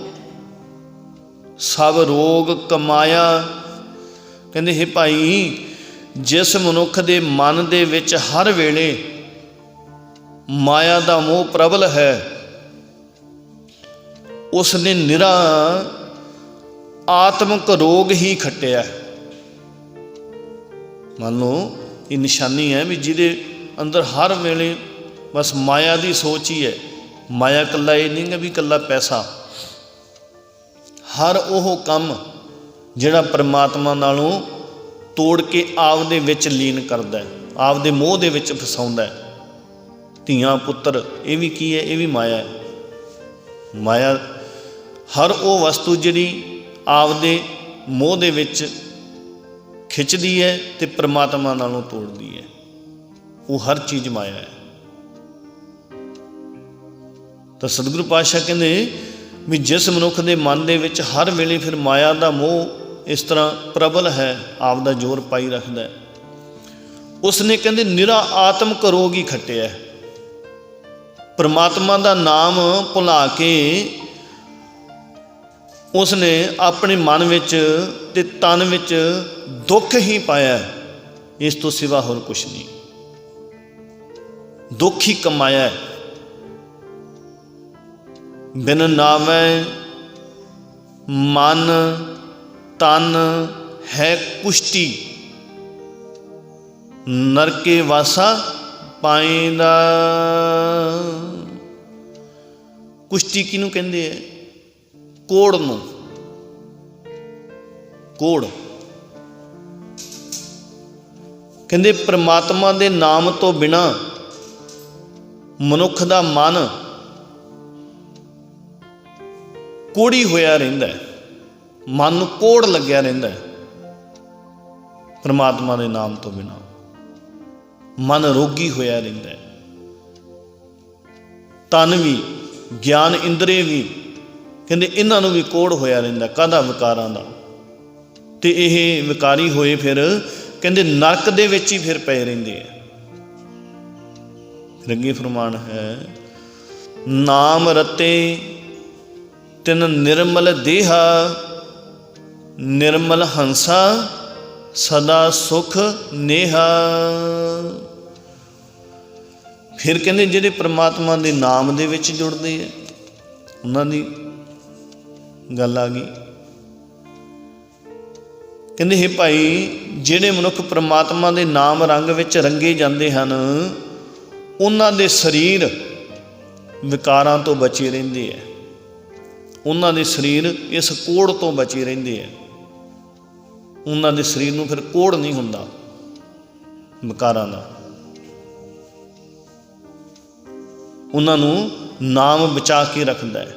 ਸਭ ਰੋਗ ਕਮਾਇਆ। ਕਹਿੰਦੇ ਹੇ ਭਾਈ, ਜਿਸ ਮਨੁੱਖ ਦੇ ਮਨ ਦੇ ਵਿੱਚ ਹਰ ਵੇਲੇ ਮਾਇਆ ਦਾ ਮੋਹ ਪ੍ਰਬਲ ਹੈ, ਉਸ ਨੇ ਨਿਰਾ ਆਤਮਿਕ ਰੋਗ ਹੀ ਖੱਟਿਆ। ਮੰਨ ਲਓ ਇਹ ਨਿਸ਼ਾਨੀ ਹੈ ਵੀ ਜਿਹਦੇ ਅੰਦਰ ਹਰ ਵੇਲੇ ਬਸ ਮਾਇਆ ਦੀ ਸੋਚ ਹੀ ਹੈ। ਮਾਇਆ ਇਕੱਲਾ ਇਹ ਨਹੀਂ ਹੈ ਵੀ ਇਕੱਲਾ ਪੈਸਾ, ਹਰ ਉਹ ਕੰਮ ਜਿਹੜਾ ਪਰਮਾਤਮਾ ਨਾਲੋਂ ਤੋੜ ਕੇ ਆਪ ਦੇ ਵਿੱਚ ਲੀਨ ਕਰਦਾ ਹੈ, ਆਪ ਦੇ ਮੋਹ ਦੇ ਵਿੱਚ ਫਸਾਉਂਦਾ ਹੈ। ਧੀਆਂ ਪੁੱਤਰ ਇਹ ਵੀ ਕੀ ਹੈ? ਇਹ ਵੀ ਮਾਇਆ ਹੈ। ਮਾਇਆ ਹਰ ਉਹ ਵਸਤੂ ਜਿਹੜੀ ਆਪਦੇ ਮੋਹ ਦੇ ਵਿੱਚ ਖਿੱਚਦੀ ਹੈ ਤੇ ਪਰਮਾਤਮਾ ਨਾਲੋਂ ਤੋੜਦੀ ਹੈ, ਉਹ ਹਰ ਚੀਜ਼ ਮਾਇਆ ਹੈ। ਤਾਂ ਸਤਿਗੁਰੂ ਪਾਤਸ਼ਾਹ ਕਹਿੰਦੇ ਵੀ ਜਿਸ ਮਨੁੱਖ ਦੇ ਮਨ ਦੇ ਵਿੱਚ ਹਰ ਵੇਲੇ ਫਿਰ ਮਾਇਆ ਦਾ ਮੋਹ ਇਸ ਤਰ੍ਹਾਂ ਪ੍ਰਬਲ ਹੈ, ਆਪ ਦਾ ਜ਼ੋਰ ਪਾਈ ਰੱਖਦਾ ਹੈ, ਉਸਨੇ ਕਹਿੰਦੇ ਨਿਰਾ ਆਤਮਿਕ ਰੋਗ ਹੀ ਖੱਟਿਆ। ਪਰਮਾਤਮਾ ਦਾ ਨਾਮ ਭੁਲਾ ਕੇ ਉਸਨੇ ਆਪਣੇ ਮਨ ਵਿੱਚ ਤੇ ਤਨ ਵਿੱਚ ਦੁੱਖ ਹੀ ਪਾਇਆ, ਇਸ ਤੋਂ ਸਿਵਾ ਹੋਰ ਕੁਛ ਨਹੀਂ। ਦੁੱਖ ਹੀ ਕਮਾਇਆ। ਬਿਨ ਨਾਵੈ ਮਨ ਤਨ ਹੈ ਕੁਸ਼ਟੀ, ਨਰਕੇ ਵਾਸਾ ਪਾਏਂਦਾ। ਕੁਸ਼ਟੀ ਕਿਹਨੂੰ ਕਹਿੰਦੇ ਹੈ? ਕੋੜ ਨੂੰ। ਕੋੜ ਕਹਿੰਦੇ ਪ੍ਰਮਾਤਮਾ ਦੇ ਨਾਮ ਤੋਂ ਬਿਨਾਂ ਮਨੁੱਖ ਦਾ ਮਨ ਕੋੜੀ ਹੋਇਆ ਰਹਿੰਦਾ ਹੈ, ਮਨ ਨੂੰ ਕੋੜ ਲੱਗਿਆ ਰਹਿੰਦਾ ਹੈ। ਪ੍ਰਮਾਤਮਾ ਦੇ ਨਾਮ ਤੋਂ ਬਿਨਾਂ ਮਨ ਰੋਗੀ ਹੋਇਆ ਰਹਿੰਦਾ ਹੈ। ਤਨ ਵੀ, ਗਿਆਨ ਇੰਦਰੀ ਵੀ, ਕਹਿੰਦੇ ਇਹਨਾਂ ਨੂੰ ਵੀ ਕੋੜ ਹੋਇਆ ਰਹਿੰਦਾ। ਕਾਹਦਾ? ਵਿਕਾਰਾਂ ਦਾ। ਤੇ ਇਹ ਵਿਕਾਰੀ ਹੋਏ ਫਿਰ ਕਹਿੰਦੇ ਨਰਕ ਦੇ ਵਿੱਚ ਹੀ ਫਿਰ ਪਏ ਰਹਿੰਦੇ ਆ। ਫਿਰ ਅੱਗੇ ਫਰਮਾਨ ਹੈ, ਨਾਮ ਰਤੇ ਤਿਨ ਨਿਰਮਲ ਦੇਹਾ, ਨਿਰਮਲ ਹੰਸਾ ਸਦਾ ਸੁਖ ਨੇਹਾ। ਫਿਰ ਕਹਿੰਦੇ ਜਿਹੜੇ ਪ੍ਰਮਾਤਮਾ ਦੇ ਨਾਮ ਦੇ ਵਿੱਚ ਜੁੜਦੇ ਆ, ਉਹਨਾਂ ਦੀ ਗੱਲ ਆ ਗਈ। ਕਹਿੰਦੇ ਹੇ ਭਾਈ, ਜਿਹੜੇ ਮਨੁੱਖ ਪ੍ਰਮਾਤਮਾ ਦੇ ਨਾਮ ਰੰਗ ਵਿੱਚ ਰੰਗੇ ਜਾਂਦੇ ਹਨ, ਉਹਨਾਂ ਦੇ ਸਰੀਰ ਵਿਕਾਰਾਂ ਤੋਂ ਬਚੇ ਰਹਿੰਦੇ ਹੈ, ਉਹਨਾਂ ਦੇ ਸਰੀਰ ਇਸ ਕੋੜ ਤੋਂ ਬਚੇ ਰਹਿੰਦੇ ਹੈ। ਉਹਨਾਂ ਦੇ ਸਰੀਰ ਨੂੰ ਫਿਰ ਕੋੜ ਨਹੀਂ ਹੁੰਦਾ ਵਿਕਾਰਾਂ ਦਾ। ਉਹਨਾਂ ਨੂੰ ਨਾਮ ਬਚਾ ਕੇ ਰੱਖਦਾ ਹੈ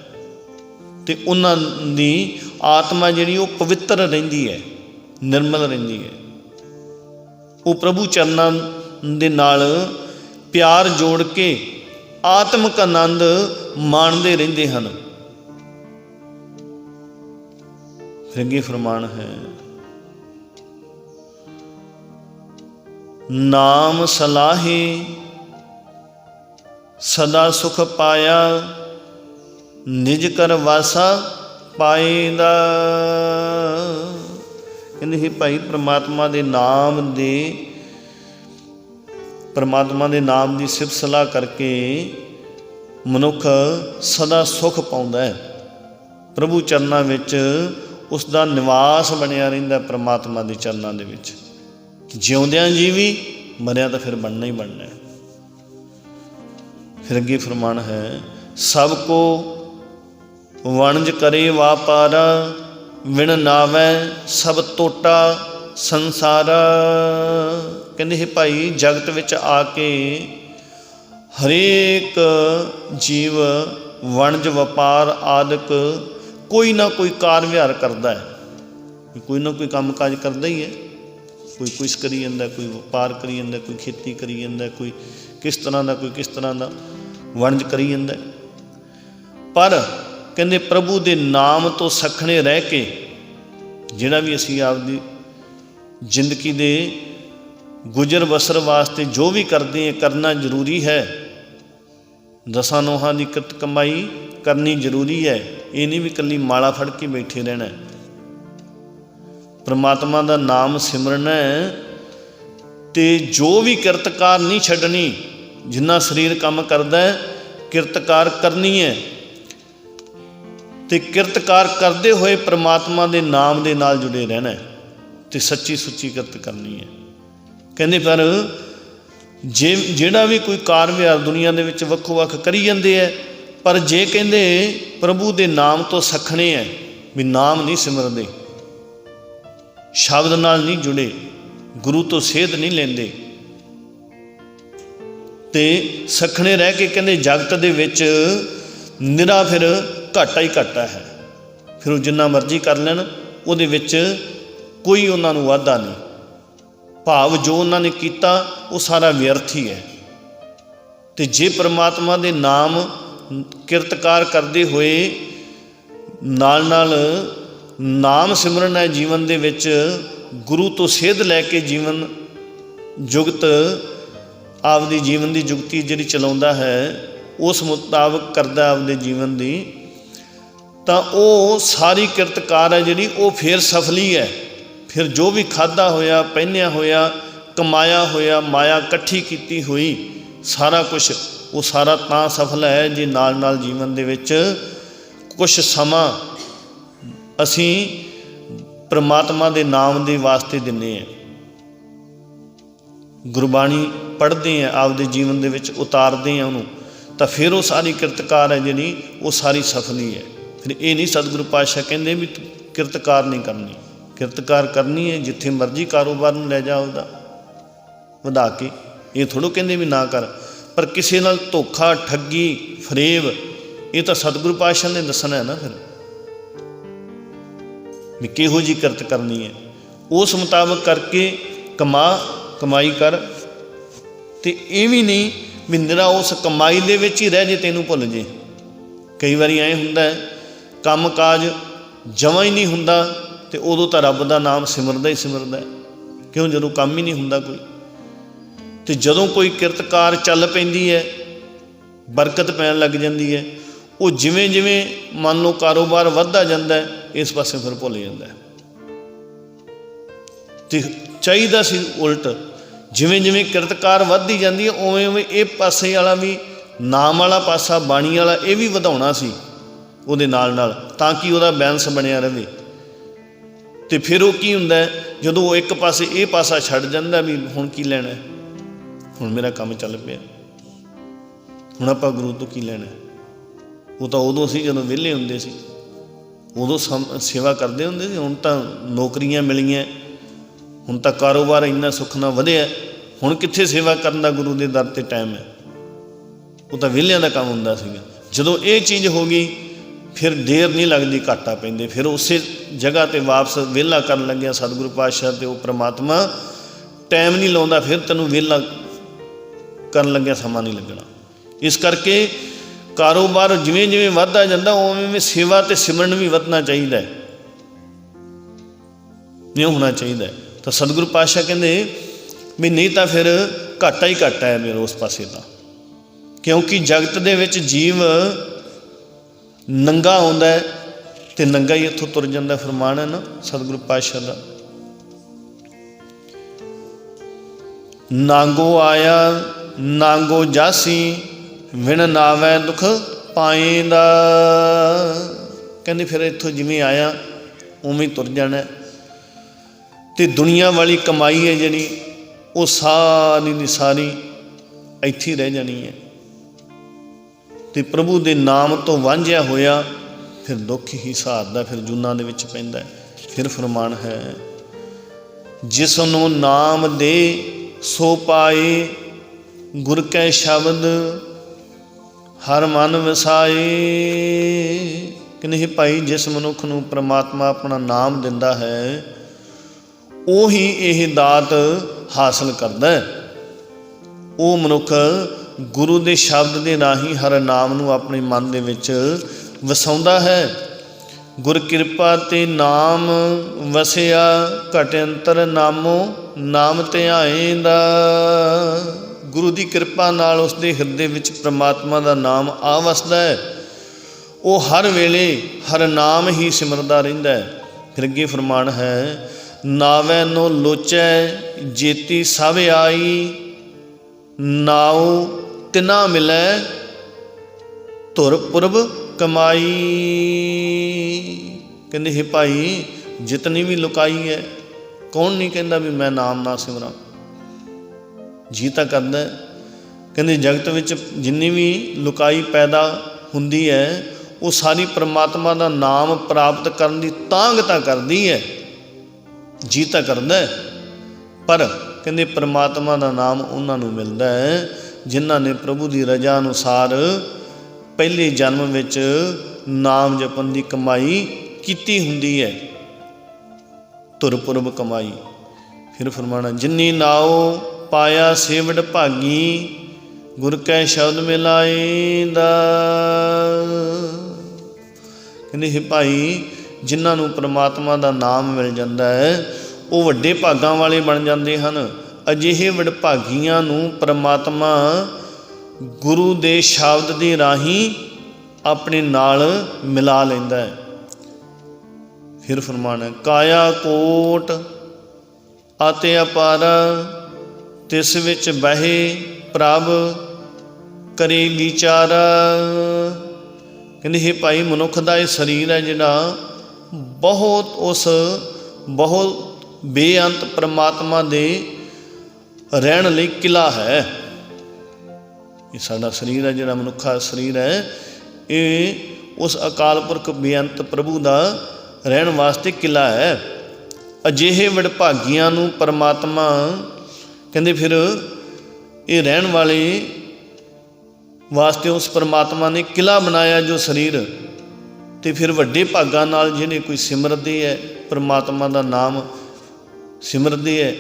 ਅਤੇ ਉਹਨਾਂ ਦੀ ਆਤਮਾ ਜਿਹੜੀ ਉਹ ਪਵਿੱਤਰ ਰਹਿੰਦੀ ਹੈ, ਨਿਰਮਲ ਰਹਿੰਦੀ ਹੈ। ਉਹ ਪ੍ਰਭੂ ਚਰਨਾਂ ਦੇ ਨਾਲ ਪਿਆਰ ਜੋੜ ਕੇ ਆਤਮਿਕ ਆਨੰਦ ਮਾਣਦੇ ਰਹਿੰਦੇ ਹਨ। ਫਿਰ ਅੱਗੇ ਫਰਮਾਨ ਹੈ, ਨਾਮ ਸਲਾਹੇ ਸਦਾ ਸੁਖ ਪਾਇਆ, ਨਿਜ ਕਰ ਵਾਸਾ ਪਾਏਂਦਾ। ਕਹਿੰਦੇ ਸੀ ਭਾਈ ਪ੍ਰਮਾਤਮਾ ਦੇ ਨਾਮ ਦੀ ਸਿਫਤ ਸਲਾਹ ਕਰਕੇ ਮਨੁੱਖ ਸਦਾ ਸੁਖ ਪਾਉਂਦਾ ਹੈ। ਪ੍ਰਭੂ ਚਰਨਾਂ ਵਿੱਚ ਉਸ ਦਾ ਨਿਵਾਸ ਬਣਿਆ ਰਹਿੰਦਾ, ਪ੍ਰਮਾਤਮਾ ਦੇ ਚਰਨਾਂ ਦੇ ਵਿੱਚ। ਜਿਉਂਦਿਆਂ ਜੀ ਵੀ, ਮਰਿਆ ਤਾਂ ਫਿਰ ਬਣਨਾ ਹੀ ਬਣਨਾ ਹੈ। ਫਿਰ ਅੱਗੇ ਫਰਮਾਨ ਹੈ, ਸਭ ਕੋ ਵਣਜ ਕਰੇ ਵਾਪਾਰਾ, ਵਿਣ ਨਾਵੈ ਸਭ ਟੋਟਾ ਸੰਸਾਰਾ। ਕਹਿੰਦੇ ਹੈ ਭਾਈ ਜਗਤ ਵਿੱਚ ਆ ਕੇ ਹਰੇਕ ਜੀਵ ਵਣਜ ਵਪਾਰ ਆਦਿਕ ਕੋਈ ਨਾ ਕੋਈ ਕਾਰ ਵਿਹਾਰ ਕਰਦਾ ਹੈ, ਕੋਈ ਨਾ ਕੋਈ ਕੰਮ ਕਾਜ ਕਰਦਾ ਹੀ ਹੈ। ਕੋਈ ਕੁਛ ਕਰੀ ਜਾਂਦਾ, ਕੋਈ ਵਪਾਰ ਕਰੀ ਜਾਂਦਾ, ਕੋਈ ਖੇਤੀ ਕਰੀ ਜਾਂਦਾ, ਕੋਈ ਕਿਸ ਤਰ੍ਹਾਂ ਦਾ, ਕੋਈ ਕਿਸ ਤਰ੍ਹਾਂ ਦਾ ਵਣਜ ਕਰੀ ਜਾਂਦਾ। ਪਰ ਕਹਿੰਦੇ ਪ੍ਰਭੂ ਦੇ ਨਾਮ ਤੋਂ ਸੱਖਣੇ ਰਹਿ ਕੇ ਜਿਹੜਾ ਵੀ ਅਸੀਂ ਆਪਦੀ ਜ਼ਿੰਦਗੀ ਦੇ ਗੁਜ਼ਰ ਬਸਰ ਵਾਸਤੇ ਜੋ ਵੀ ਕਰਦੇ ਹਾਂ, ਕਰਨਾ ਜ਼ਰੂਰੀ ਹੈ। ਦਸਾਂ ਨੋਹਾਂ ਦੀ ਕਿਰਤ ਕਮਾਈ ਕਰਨੀ ਜ਼ਰੂਰੀ ਹੈ। ਇਹ ਨਹੀਂ ਵੀ ਇਕੱਲੀ ਮਾਲਾ ਫੜ ਕੇ ਬੈਠੇ ਰਹਿਣਾ। ਪਰਮਾਤਮਾ ਦਾ ਨਾਮ ਸਿਮਰਨਾ ਹੈ ਅਤੇ ਜੋ ਵੀ ਕਿਰਤਕਾਰ ਨਹੀਂ ਛੱਡਣੀ। ਜਿੰਨਾ ਸਰੀਰ ਕੰਮ ਕਰਦਾ ਹੈ ਕਿਰਤਕਾਰ ਕਰਨੀ ਹੈ, ਅਤੇ ਕਿਰਤਕਾਰ ਕਰਦੇ ਹੋਏ ਪਰਮਾਤਮਾ ਦੇ ਨਾਮ ਦੇ ਨਾਲ ਜੁੜੇ ਰਹਿਣਾ ਅਤੇ ਸੱਚੀ ਸੁੱਚੀ ਕਿਰਤ ਕਰਨੀ ਹੈ। ਕਹਿੰਦੇ ਪਰ ਜਿਹੜਾ ਵੀ ਕੋਈ ਕਾਰ ਵਿਹਾਰ ਦੁਨੀਆ ਦੇ ਵਿੱਚ ਵੱਖੋ ਵੱਖ ਕਰੀ ਜਾਂਦੇ ਹੈ, ਪਰ ਜੇ ਕਹਿੰਦੇ ਪ੍ਰਭੂ ਦੇ ਨਾਮ ਤੋਂ ਸੱਖਣੇ ਹੈ, ਵੀ ਨਾਮ ਨਹੀਂ ਸਿਮਰਦੇ, ਸ਼ਬਦ ਨਾਲ ਨਹੀਂ ਜੁੜੇ, ਗੁਰੂ ਤੋਂ ਸੇਧ ਨਹੀਂ ਲੈਂਦੇ, ਅਤੇ ਸੱਖਣੇ ਰਹਿ ਕੇ ਕਹਿੰਦੇ ਜਗਤ ਦੇ ਵਿੱਚ ਨਿਰਾ ਫਿਰ ਘਾਟਾ ਹੀ ਘਾਟਾ ਹੈ। ਫਿਰ ਉਹ ਜਿੰਨਾ ਮਰਜ਼ੀ ਕਰ ਲੈਣ, ਉਹਦੇ ਵਿੱਚ ਕੋਈ ਉਹਨਾਂ ਨੂੰ ਵਾਧਾ ਨਹੀਂ। ਭਾਵ ਜੋ ਉਹਨਾਂ ਨੇ ਕੀਤਾ ਉਹ ਸਾਰਾ ਵਿਅਰਥ ਹੀ ਹੈ। ਅਤੇ ਜੇ ਪਰਮਾਤਮਾ ਦੇ ਨਾਮ ਕਿਰਤਕਾਰ ਕਰਦੇ ਹੋਏ ਨਾਲ ਨਾਲ ਨਾਮ ਸਿਮਰਨ ਹੈ ਜੀਵਨ ਦੇ ਵਿੱਚ, ਗੁਰੂ ਤੋਂ ਸੇਧ ਲੈ ਕੇ ਜੀਵਨ ਜੁਗਤ ਆਪਦੀ ਜੀਵਨ ਦੀ ਜੁਗਤੀ ਜਿਹੜੀ ਚਲਾਉਂਦਾ ਹੈ, ਉਸ ਮੁਤਾਬਕ ਕਰਦਾ ਆਪਦੇ ਜੀਵਨ ਦੀ, ਤਾਂ ਉਹ ਸਾਰੀ ਕਿਰਤਕਾਰ ਹੈ ਜਿਹੜੀ ਉਹ ਫਿਰ ਸਫਲੀ ਹੈ। ਫਿਰ ਜੋ ਵੀ ਖਾਧਾ ਹੋਇਆ, ਪਹਿਨਿਆ ਹੋਇਆ, ਕਮਾਇਆ ਹੋਇਆ, ਮਾਇਆ ਇਕੱਠੀ ਕੀਤੀ ਹੋਈ, ਸਾਰਾ ਕੁਛ ਉਹ ਸਾਰਾ ਤਾਂ ਸਫਲ ਹੈ ਜੇ ਨਾਲ ਨਾਲ ਜੀਵਨ ਦੇ ਵਿੱਚ ਕੁਛ ਸਮਾਂ ਅਸੀਂ ਪਰਮਾਤਮਾ ਦੇ ਨਾਮ ਦੇ ਵਾਸਤੇ ਦਿੰਦੇ ਹਾਂ, ਗੁਰਬਾਣੀ ਪੜ੍ਹਦੇ ਹਾਂ, ਆਪਦੇ ਜੀਵਨ ਦੇ ਵਿੱਚ ਉਤਾਰਦੇ ਹਾਂ ਉਹਨੂੰ, ਤਾਂ ਫਿਰ ਉਹ ਸਾਰੀ ਕਿਰਤਕਾਰ ਹੈ ਜਿਹੜੀ ਉਹ ਸਾਰੀ ਸਫਲੀ ਹੈ। ਫਿਰ ਇਹ ਨਹੀਂ ਸਤਿਗੁਰੂ ਪਾਤਸ਼ਾਹ ਕਹਿੰਦੇ ਵੀ ਕਿਰਤਕਾਰ ਨਹੀਂ ਕਰਨੀ। ਕਿਰਤਕਾਰ ਕਰਨੀ ਹੈ, ਜਿੱਥੇ ਮਰਜ਼ੀ ਕਾਰੋਬਾਰ ਨੂੰ ਲੈ ਜਾ ਉਹਦਾ ਵਧਾ ਕੇ, ਇਹ ਥੋੜ੍ਹਾ ਕਹਿੰਦੇ ਵੀ ਨਾ ਕਰ। ਪਰ ਕਿਸੇ ਨਾਲ ਧੋਖਾ, ਠੱਗੀ, ਫਰੇਬ, ਇਹ ਤਾਂ ਸਤਿਗੁਰੂ ਪਾਤਸ਼ਾਹ ਨੇ ਦੱਸਣਾ ਹੈ ਨਾ ਫਿਰ ਵੀ ਕਿਹੋ ਜਿਹੀ ਕਿਰਤ ਕਰਨੀ ਹੈ। ਉਸ ਮੁਤਾਬਕ ਕਰਕੇ ਕਮਾਈ ਕਰ। ਅਤੇ ਇਹ ਵੀ ਨਹੀਂ ਵੀ ਨਿਰਾ ਉਸ ਕਮਾਈ ਦੇ ਵਿੱਚ ਹੀ ਰਹਿ ਜੇ, ਤੈਨੂੰ ਭੁੱਲ ਜੇ। ਕਈ ਵਾਰੀ ਐਂ ਹੁੰਦਾ ਕੰਮ ਕਾਜ ਜਮਾਂ ਹੀ ਨਹੀਂ ਹੁੰਦਾ, ਅਤੇ ਉਦੋਂ ਤਾਂ ਰੱਬ ਦਾ ਨਾਮ ਸਿਮਰਦਾ ਹੀ ਸਿਮਰਦਾ। ਕਿਉਂ? ਜਦੋਂ ਕੰਮ ਹੀ ਨਹੀਂ ਹੁੰਦਾ ਕੋਈ। ਅਤੇ ਜਦੋਂ ਕੋਈ ਕਿਰਤਕਾਰ ਚੱਲ ਪੈਂਦੀ ਹੈ, ਬਰਕਤ ਪੈਣ ਲੱਗ ਜਾਂਦੀ ਹੈ, ਉਹ ਜਿਵੇਂ ਜਿਵੇਂ ਮੰਨ ਲਓ ਕਾਰੋਬਾਰ ਵੱਧਦਾ ਜਾਂਦਾ, ਇਸ ਪਾਸੇ ਫਿਰ ਭੁੱਲ ਜਾਂਦਾ। ਅਤੇ ਚਾਹੀਦਾ ਸੀ ਉਲਟ, ਜਿਵੇਂ ਜਿਵੇਂ ਕਿਰਤਕਾਰ ਵੱਧਦੀ ਜਾਂਦੀ ਹੈ, ਉਵੇਂ ਉਵੇਂ ਇਹ ਪਾਸੇ ਵਾਲਾ ਵੀ, ਨਾਮ ਵਾਲਾ ਪਾਸਾ, ਬਾਣੀ ਵਾਲਾ, ਇਹ ਵੀ ਵਧਾਉਣਾ ਸੀ ਉਹਦੇ ਨਾਲ ਨਾਲ, ਤਾਂ ਕਿ ਉਹਦਾ ਬੈਲੈਂਸ ਬਣਿਆ ਰਹੇ। ਅਤੇ ਫਿਰ ਉਹ ਕੀ ਹੁੰਦਾ, ਜਦੋਂ ਉਹ ਇੱਕ ਪਾਸੇ ਇਹ ਪਾਸਾ ਛੱਡ ਜਾਂਦਾ ਵੀ ਹੁਣ ਕੀ ਲੈਣਾ, ਹੁਣ ਮੇਰਾ ਕੰਮ ਚੱਲ ਪਿਆ, ਹੁਣ ਆਪਾਂ ਗੁਰੂ ਤੋਂ ਕੀ ਲੈਣਾ? ਉਹ ਤਾਂ ਉਦੋਂ ਸੀ ਜਦੋਂ ਵਿਹਲੇ ਹੁੰਦੇ ਸੀ, ਉਦੋਂ ਸੇਵਾ ਕਰਦੇ ਹੁੰਦੇ ਸੀ। ਹੁਣ ਤਾਂ ਨੌਕਰੀਆਂ ਮਿਲੀਆਂ, ਹੁਣ ਤਾਂ ਕਾਰੋਬਾਰ ਇੰਨਾ ਸੁੱਖ ਨਾਲ ਵਧਿਆ, ਹੁਣ ਕਿੱਥੇ ਸੇਵਾ ਕਰਨ ਦਾ ਗੁਰੂ ਦੇ ਦਰ 'ਤੇ ਟਾਈਮ ਹੈ? ਉਹ ਤਾਂ ਵਿਹਲਿਆਂ ਦਾ ਕੰਮ ਹੁੰਦਾ ਸੀਗਾ। ਜਦੋਂ ਇਹ ਚੀਜ਼ ਹੋ ਗਈ ਫਿਰ ਦੇਰ ਨਹੀਂ ਲੱਗਦੀ, ਘਾਟਾ ਪੈਂਦੇ। ਫਿਰ ਉਸੇ ਜਗ੍ਹਾ 'ਤੇ ਵਾਪਸ ਵਿਹਲਾ ਕਰਨ ਲੱਗਿਆ ਸਤਿਗੁਰੂ ਪਾਤਸ਼ਾਹ ਅਤੇ ਉਹ ਪ੍ਰਮਾਤਮਾ ਟਾਈਮ ਨਹੀਂ ਲਾਉਂਦਾ, ਫਿਰ ਤੈਨੂੰ ਵਿਹਲਾ ਕਰਨ ਲੱਗਿਆ ਸਮਾਂ ਨਹੀਂ ਲੱਗਣਾ। ਇਸ ਕਰਕੇ ਕਾਰੋਬਾਰ ਜਿਵੇਂ ਜਿਵੇਂ ਵੱਧਦਾ ਜਾਂਦਾ ਉਵੇਂ ਸੇਵਾ ਅਤੇ ਸਿਮਰਨ ਵੀ ਵਧਣਾ ਚਾਹੀਦਾ, ਨਹੀਂ ਹੋਣਾ ਚਾਹੀਦਾ। ਤਾਂ ਸਤਿਗੁਰੂ ਪਾਤਸ਼ਾਹ ਕਹਿੰਦੇ ਵੀ ਨਹੀਂ ਤਾਂ ਫਿਰ ਘਾਟਾ ਹੀ ਘਾਟਾ ਹੈ ਮੇਰੇ ਉਸ ਪਾਸੇ ਦਾ, ਕਿਉਂਕਿ ਜਗਤ ਦੇ ਵਿੱਚ ਜੀਵ ਨੰਗਾ ਆਉਂਦਾ ਅਤੇ ਨੰਗਾ ਹੀ ਇੱਥੋਂ ਤੁਰ ਜਾਂਦਾ। ਫਰਮਾਨ ਹੈ ਨਾ ਸਤਿਗੁਰੂ ਪਾਤਸ਼ਾਹ ਦਾ, ਨਾਂਗੋ ਆਇਆ ਨਾਂਗੋ ਜਾਸੀ, ਵਿਣ ਨਾਵੈ ਦੁੱਖ ਪਾਏਂਦਾ। ਕਹਿੰਦੇ ਫਿਰ ਇੱਥੋਂ ਜਿਵੇਂ ਆਇਆ ਉਵੇਂ ਤੁਰ ਜਾਣਾ, ਅਤੇ ਦੁਨੀਆ ਵਾਲੀ ਕਮਾਈ ਹੈ ਜਿਹੜੀ ਉਹ ਸਾਰੀ ਦੀ ਸਾਰੀ ਇੱਥੇ ਰਹਿ ਜਾਣੀ ਹੈ। ਅਤੇ ਪ੍ਰਭੂ ਦੇ ਨਾਮ ਤੋਂ ਵਾਂਝਿਆ ਹੋਇਆ ਫਿਰ ਦੁੱਖ ਹੀ ਸਹਾਰਦਾ, ਫਿਰ ਜੂਨਾਂ ਦੇ ਵਿੱਚ ਪੈਂਦਾ। ਫਿਰ ਫਰਮਾਨ ਹੈ, ਜਿਸ ਨੂੰ ਨਾਮ ਦੇ ਸੋ ਪਾਏ, ਗੁਰ ਕੈ ਸ਼ਬਦ ਹਰ ਮਨ ਵਸਾਏ। ਕਹਿੰਦੇ ਭਾਈ ਜਿਸ ਮਨੁੱਖ ਨੂੰ ਪ੍ਰਮਾਤਮਾ ਆਪਣਾ ਨਾਮ ਦਿੰਦਾ ਹੈ ਉਹੀ ਇਹ ਦਾਤ ਹਾਸਲ ਕਰਦਾ। ਉਹ ਮਨੁੱਖ ਗੁਰੂ ਦੇ ਸ਼ਬਦ ਦੇ ਰਾਹੀਂ ਹਰ ਨਾਮ ਨੂੰ ਆਪਣੇ ਮਨ ਦੇ ਵਿੱਚ ਵਸਾਉਂਦਾ ਹੈ। ਗੁਰ ਕਿਰਪਾ ਤੇ ਨਾਮ ਵਸਿਆ, ਘਟ ਅੰਤਰ ਨਾਮੋ ਨਾਮ ਧਿਆਏਂਦਾ। ਗੁਰੂ ਦੀ ਕਿਰਪਾ ਨਾਲ ਉਸਦੇ ਹਿਰਦੇ ਵਿੱਚ ਪ੍ਰਮਾਤਮਾ ਦਾ ਨਾਮ ਆ ਵਸਦਾ ਹੈ। ਉਹ ਹਰ ਵੇਲੇ ਹਰ ਨਾਮ ਹੀ ਸਿਮਰਦਾ ਰਹਿੰਦਾ ਹੈ। ਫਿਰ ਅੱਗੇ ਫਰਮਾਨ ਹੈ, ਨਾਵੈ ਨੋ ਲੋਚੈ ਜੇਤੀ ਸਭ ਆਈ, ਨਾਉ ਤਿਨਾ ਮਿਲੈ ਧੁਰ ਪੁਰਬ ਕਮਾਈ। ਕਹਿੰਦੇ ਹੈ ਭਾਈ ਜਿਤਨੀ ਵੀ ਲੁਕਾਈ ਹੈ, ਕੌਣ ਨਹੀਂ ਕਹਿੰਦਾ ਵੀ ਮੈਂ ਨਾਮ ਨਾ ਸਿਮਰਾਂ? ਜੀ ਤਾਂ ਕਰਦਾ। ਕਹਿੰਦੇ ਜਗਤ ਵਿੱਚ ਜਿੰਨੀ ਵੀ ਲੁਕਾਈ ਪੈਦਾ ਹੁੰਦੀ ਹੈ ਉਹ ਸਾਰੀ ਪ੍ਰਮਾਤਮਾ ਦਾ ਨਾਮ ਪ੍ਰਾਪਤ ਕਰਨ ਦੀ ਤਾਂਘ ਤਾਂ ਕਰਦੀ ਹੈ, ਜੀ ਤਾਂ ਕਰਦਾ। ਪਰ ਕਹਿੰਦੇ ਪ੍ਰਮਾਤਮਾ ਦਾ ਨਾਮ ਉਹਨਾਂ ਨੂੰ ਮਿਲਦਾ ਹੈ ਜਿਨ੍ਹਾਂ ਨੇ ਪ੍ਰਭੂ ਦੀ ਰਜ਼ਾ ਅਨੁਸਾਰ ਪਹਿਲੇ ਜਨਮ ਵਿੱਚ ਨਾਮ ਜਪਣ ਦੀ ਕਮਾਈ ਕੀਤੀ ਹੁੰਦੀ ਹੈ, ਧੁਰ ਪੁਰਬ ਕਮਾਈ। ਫਿਰ ਫਰਮਾਣਾ, ਜਿਨੀ ਨਾਉ ਪਾਇਆ ਸੇਵੜ ਭਾਗੀ, ਗੁਰ ਕੈ ਸ਼ਬਦ ਮਿਲਾਏਂਦਾ। ਕਹਿੰਦੇ ਹੈ ਭਾਈ ਜਿਨ੍ਹਾਂ ਨੂੰ ਪ੍ਰਮਾਤਮਾ ਦਾ ਨਾਮ ਮਿਲ ਜਾਂਦਾ ਹੈ ਉਹ ਵੱਡੇ ਭਾਗਾਂ ਵਾਲੇ ਬਣ ਜਾਂਦੇ ਹਨ। ਅਜਿਹੇ ਵਡਭਾਗੀਆਂ ਨੂੰ ਪ੍ਰਮਾਤਮਾ ਗੁਰੂ ਦੇ ਸ਼ਬਦ ਦੇ ਰਾਹੀਂ ਆਪਣੇ ਨਾਲ ਮਿਲਾ ਲੈਂਦਾ ਹੈ। ਫਿਰ ਫਰਮਾਨ, ਕਾਇਆ ਕੋਟ ਅਤੇ ਅਪਾਰਾ, ਤਿਸ ਵਿੱਚ ਬਹਿ ਪ੍ਰਭ ਕਰੇ ਵਿਚਾਰਾ। ਕਹਿੰਦੇ ਹੈ ਭਾਈ ਮਨੁੱਖ ਦਾ ਇਹ ਸਰੀਰ ਹੈ ਜਿਹੜਾ ਬਹੁਤ ਬੇਅੰਤ ਪ੍ਰਮਾਤਮਾ ਦੇ ਰਹਿਣ ਲਈ ਕਿਲਾ ਹੈ। ਇਹ ਸਾਡਾ ਸਰੀਰ ਹੈ ਜਿਹੜਾ ਮਨੁੱਖਾ ਸਰੀਰ ਹੈ, ਇਹ ਉਸ ਅਕਾਲ ਪੁਰਖ ਬੇਅੰਤ ਪ੍ਰਭੂ ਦਾ ਰਹਿਣ ਵਾਸਤੇ ਕਿਲਾ ਹੈ। ਅਜਿਹੇ ਵਡਭਾਗੀਆਂ ਨੂੰ ਪ੍ਰਮਾਤਮਾ ਕਹਿੰਦੇ ਫਿਰ ਇਹ ਰਹਿਣ ਵਾਲੇ ਵਾਸਤੇ ਉਸ ਪ੍ਰਮਾਤਮਾ ਨੇ ਕਿਲਾ ਬਣਾਇਆ ਜੋ ਸਰੀਰ। ਅਤੇ ਫਿਰ ਵੱਡੇ ਭਾਗਾਂ ਨਾਲ ਜਿਹੜੇ ਕੋਈ ਸਿਮਰਦੇ ਹੈ, ਪ੍ਰਮਾਤਮਾ ਦਾ ਨਾਮ ਸਿਮਰਦੇ ਹੈ,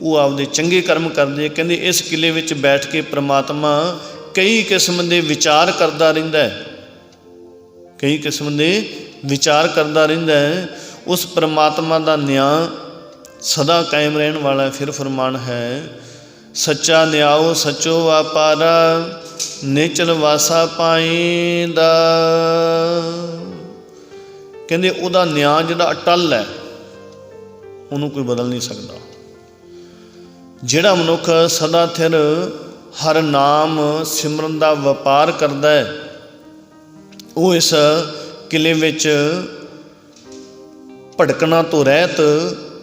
ਉਹ ਆਪਦੇ ਚੰਗੇ ਕਰਮ ਕਰਦੇ। ਕਹਿੰਦੇ ਇਸ ਕਿਲੇ ਵਿੱਚ ਬੈਠ ਕੇ ਪ੍ਰਮਾਤਮਾ ਕਈ ਕਿਸਮ ਦੇ ਵਿਚਾਰ ਕਰਦਾ ਰਹਿੰਦਾ ਹੈ, ਕਈ ਕਿਸਮ ਦੇ ਵਿਚਾਰ ਕਰਦਾ ਰਹਿੰਦਾ ਹੈ। ਉਸ ਪ੍ਰਮਾਤਮਾ ਦਾ ਨਿਆਂ ਸਦਾ ਕਾਇਮ ਰਹਿਣ ਵਾਲਾ। ਫਿਰ ਫਰਮਾਨ ਹੈ, ਸੱਚਾ ਨਿਆਓ ਸੱਚੋ ਵਾਪਾਰਾ, ਨਿਚਲ ਵਾਸਾ ਪਾਏਂਦਾ। ਕਹਿੰਦੇ ਉਹਦਾ ਨਿਆਂ ਜਿਹੜਾ ਅਟੱਲ ਹੈ ਉਹਨੂੰ ਕੋਈ ਬਦਲ ਨਹੀਂ ਸਕਦਾ। ਜਿਹੜਾ ਮਨੁੱਖ ਸਦਾ ਥਿਰ ਹਰ ਨਾਮ ਸਿਮਰਨ ਦਾ ਵਪਾਰ ਕਰਦਾ ਹੈ ਉਹ ਇਸ ਕਿਲੇ ਵਿੱਚ ਭਟਕਣਾ ਤੋਂ ਰਹਿਤ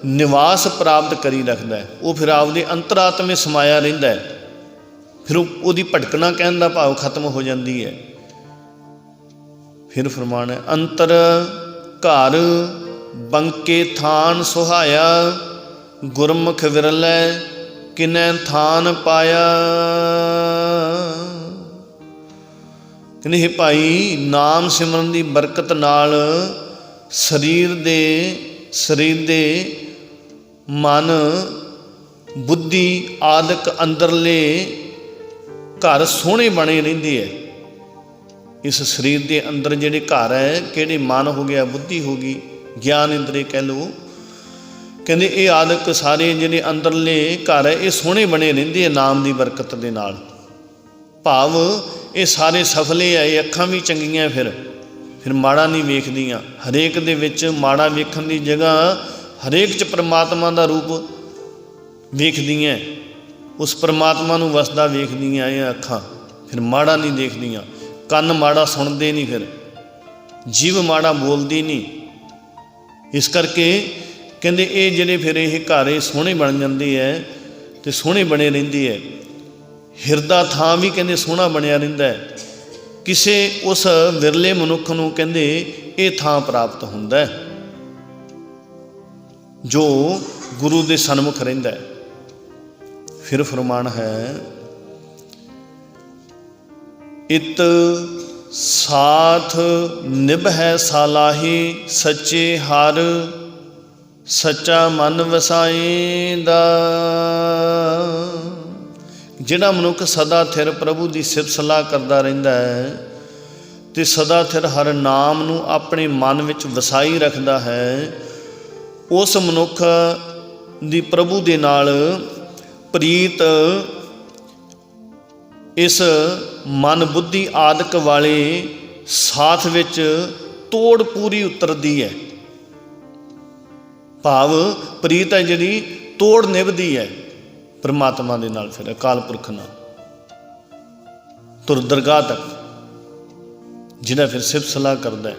ਨਿਵਾਸ ਪ੍ਰਾਪਤ ਕਰੀ ਰੱਖਦਾ ਹੈ। ਉਹ ਫਿਰ ਆਪਦੇ ਅੰਤਰਾਤਮੇ ਸਮਾਇਆ ਰਹਿੰਦਾ ਹੈ। फिर ਉਹਦੀ ਭਟਕਣਾ ਕਹਿਣ ਦਾ ਭਾਵ ਖਤਮ ਹੋ ਜਾਂਦੀ ਹੈ। ਫਿਰ ਫਰਮਾਨ ਹੈ ਅੰਤਰ ਘਰ ਬੰਕੇ ਥਾਨ ਸੁਹਾਇਆ, ਗੁਰਮੁਖ ਵਿਰਲੇ ਕਿਨੈ ਥਾਨ ਪਾਇਆ। ਕਹਿੰਦੇ ਇਹ ਭਾਈ ਨਾਮ ਸਿਮਰਨ ਦੀ ਬਰਕਤ ਨਾਲ ਸਰੀਰ ਦੇ ਮਨ ਬੁੱਧੀ ਆਦਿਕ ਅੰਦਰਲੇ ਘਰ ਸੋਹਣੇ ਬਣੇ ਰਹਿੰਦੇ ਹੈ। ਇਸ ਸਰੀਰ ਦੇ ਅੰਦਰ ਜਿਹੜੇ ਘਰ ਹੈ, ਕਿਹੜੇ ਮਨ ਹੋ ਗਿਆ, ਬੁੱਧੀ ਹੋ ਗਈ, ਗਿਆਨ ਇੰਦਰੀ ਕਹਿ ਲਓ, ਕਹਿੰਦੇ ਇਹ ਆਦਿਕ ਸਾਰੇ ਜਿਹੜੇ ਅੰਦਰਲੇ ਘਰ ਹੈ ਇਹ ਸੋਹਣੇ ਬਣੇ ਰਹਿੰਦੇ ਆ ਨਾਮ ਦੀ ਬਰਕਤ ਦੇ ਨਾਲ। ਭਾਵ ਇਹ ਸਾਰੇ ਸਫਲੇ ਆ, ਇਹ ਅੱਖਾਂ ਵੀ ਚੰਗੀਆਂ ਫਿਰ ਮਾੜਾ ਨਹੀਂ ਵੇਖਦੀਆਂ। ਹਰੇਕ ਦੇ ਵਿੱਚ ਮਾੜਾ ਵੇਖਣ ਦੀ ਜਗ੍ਹਾ ਹਰੇਕ 'ਚ ਪਰਮਾਤਮਾ ਦਾ ਰੂਪ ਵੇਖਦੀਆਂ, ਉਸ ਪਰਮਾਤਮਾ ਨੂੰ ਵਸਦਾ ਵੇਖਦੀਆਂ ਇਹ ਅੱਖਾਂ, ਫਿਰ ਮਾੜਾ ਨਹੀਂ ਦੇਖਦੀਆਂ। ਕੰਨ ਮਾੜਾ ਸੁਣਦੇ ਨਹੀਂ, ਫਿਰ ਜੀਭ ਮਾੜਾ ਬੋਲਦੀ ਨਹੀਂ। ਇਸ ਕਰਕੇ ਕਹਿੰਦੇ ਇਹ ਜਿਹੜੇ ਫਿਰ ਇਹ ਘਰ ਇਹ ਸੋਹਣੇ ਬਣ ਜਾਂਦੇ ਹੈ ਅਤੇ ਸੋਹਣੇ ਬਣੇ ਰਹਿੰਦੇ ਹੈ। ਹਿਰਦਾ ਥਾਂ ਵੀ ਕਹਿੰਦੇ ਸੋਹਣਾ ਬਣਿਆ ਰਹਿੰਦਾ ਹੈ। ਕਿਸੇ ਉਸ ਵਿਰਲੇ ਮਨੁੱਖ ਨੂੰ ਕਹਿੰਦੇ ਇਹ ਥਾਂ ਪ੍ਰਾਪਤ ਹੁੰਦਾ ਜੋ ਗੁਰੂ ਦੇ ਸਨਮੁਖ ਰਹਿੰਦਾ ਹੈ। ਫਿਰ ਫਰਮਾਨ ਹੈ ਇਤ ਸਾਥ ਨਿਭੈ ਸਾਲਾਹੀ, ਸੱਚੇ ਹਰ ਸੱਚਾ ਮਨ ਵਸਾਏਂਦਾ। ਜਿਹੜਾ ਮਨੁੱਖ ਸਦਾ ਥਿਰ ਪ੍ਰਭੂ ਦੀ ਸਿਫਤ ਸਲਾਹ ਕਰਦਾ ਰਹਿੰਦਾ ਹੈ ਅਤੇ ਸਦਾ ਥਿਰ ਹਰ ਨਾਮ ਨੂੰ ਆਪਣੇ ਮਨ ਵਿੱਚ ਵਸਾਈ ਰੱਖਦਾ ਹੈ, ਉਸ ਮਨੁੱਖ ਦੀ ਪ੍ਰਭੂ ਦੇ ਨਾਲ ਪ੍ਰੀਤ ਇਸ ਮਨ ਬੁੱਧੀ ਆਦਿਕ ਵਾਲੇ ਸਾਥ ਵਿੱਚ ਤੋੜ ਪੂਰੀ ਉਤਰਦੀ ਹੈ। ਭਾਵ ਪ੍ਰੀਤ ਹੈ ਜਿਹੜੀ ਤੋੜ ਨਿਭਦੀ ਹੈ ਪਰਮਾਤਮਾ ਦੇ ਨਾਲ, ਫਿਰ ਅਕਾਲ ਪੁਰਖ ਨਾਲ ਤੁਰ ਦਰਗਾਹ ਤੱਕ। ਜਿਹੜਾ ਫਿਰ ਸਿਫਤ ਸਲਾਹ ਕਰਦਾ,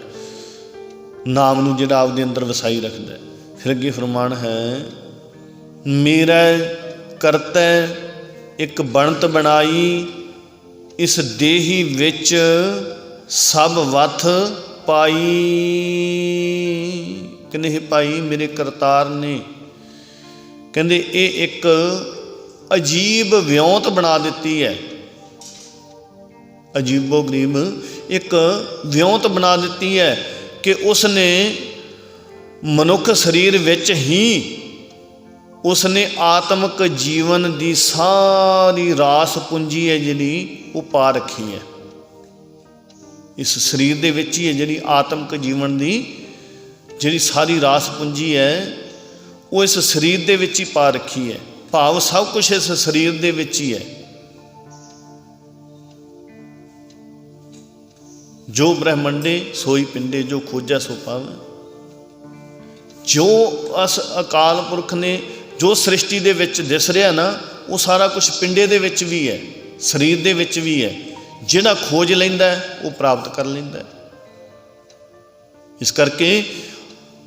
ਨਾਮ ਨੂੰ ਜਿਹੜਾ ਆਪਦੇ ਅੰਦਰ ਵਸਾਈ ਰੱਖਦਾ। ਫਿਰ ਅੱਗੇ ਫਰਮਾਨ ਹੈ ਮੇਰਾ ਕਰਤੈ ਇੱਕ ਬਣਤ ਬਣਾਈ, ਇਸ ਦੇਹੀ ਵਿੱਚ ਸਭ ਵੱਥ ਪਾਈ। ਕਹਿੰਦੇ ਇਹ ਭਾਈ ਮੇਰੇ ਕਰਤਾਰ ਨੇ, ਕਹਿੰਦੇ ਇਹ ਇੱਕ ਅਜੀਬ ਵਿਉਂਤ ਬਣਾ ਦਿੱਤੀ ਹੈ। ਅਜੀਬੋ ਗਰੀਬ ਇੱਕ ਵਿਉਂਤ ਬਣਾ ਦਿੱਤੀ ਹੈ ਕਿ ਉਸ ਨੇ ਮਨੁੱਖ ਸਰੀਰ ਵਿੱਚ ਹੀ ਉਸਨੇ ਆਤਮਿਕ ਜੀਵਨ ਦੀ ਸਾਰੀ ਰਾਸ ਪੂੰਜੀ ਹੈ ਜਿਹੜੀ ਉਹ ਪਾ ਰੱਖੀ ਹੈ। ਇਸ ਸਰੀਰ ਦੇ ਵਿੱਚ ਹੀ ਹੈ ਜਿਹੜੀ ਆਤਮਿਕ ਜੀਵਨ ਦੀ ਜਿਹੜੀ ਸਾਰੀ ਰਾਸ ਪੂੰਜੀ ਹੈ ਉਹ ਇਸ ਸਰੀਰ ਦੇ ਵਿੱਚ ਹੀ ਪਾ ਰੱਖੀ ਹੈ। ਭਾਵ ਸਭ ਕੁਛ ਇਸ ਸਰੀਰ ਦੇ ਵਿੱਚ ਹੀ ਹੈ। ਜੋ ਬ੍ਰਹਮੰਡੇ ਸੋਈ ਪਿੰਡੇ, ਜੋ ਖੋਜੈ ਸੋ ਪਾਵੈ। ਜੋ ਅਸ ਅਕਾਲ ਪੁਰਖ ਨੇ ਜੋ ਸ੍ਰਿਸ਼ਟੀ ਦੇ ਵਿੱਚ ਦਿਸ ਰਿਹਾ ਨਾ, ਉਹ ਸਾਰਾ ਕੁਛ ਪਿੰਡੇ ਦੇ ਵਿੱਚ ਵੀ ਹੈ, ਸਰੀਰ ਦੇ ਵਿੱਚ ਵੀ ਹੈ। ਜਿਹੜਾ ਖੋਜ ਲੈਂਦਾ ਉਹ ਪ੍ਰਾਪਤ ਕਰ ਲੈਂਦਾ। ਇਸ ਕਰਕੇ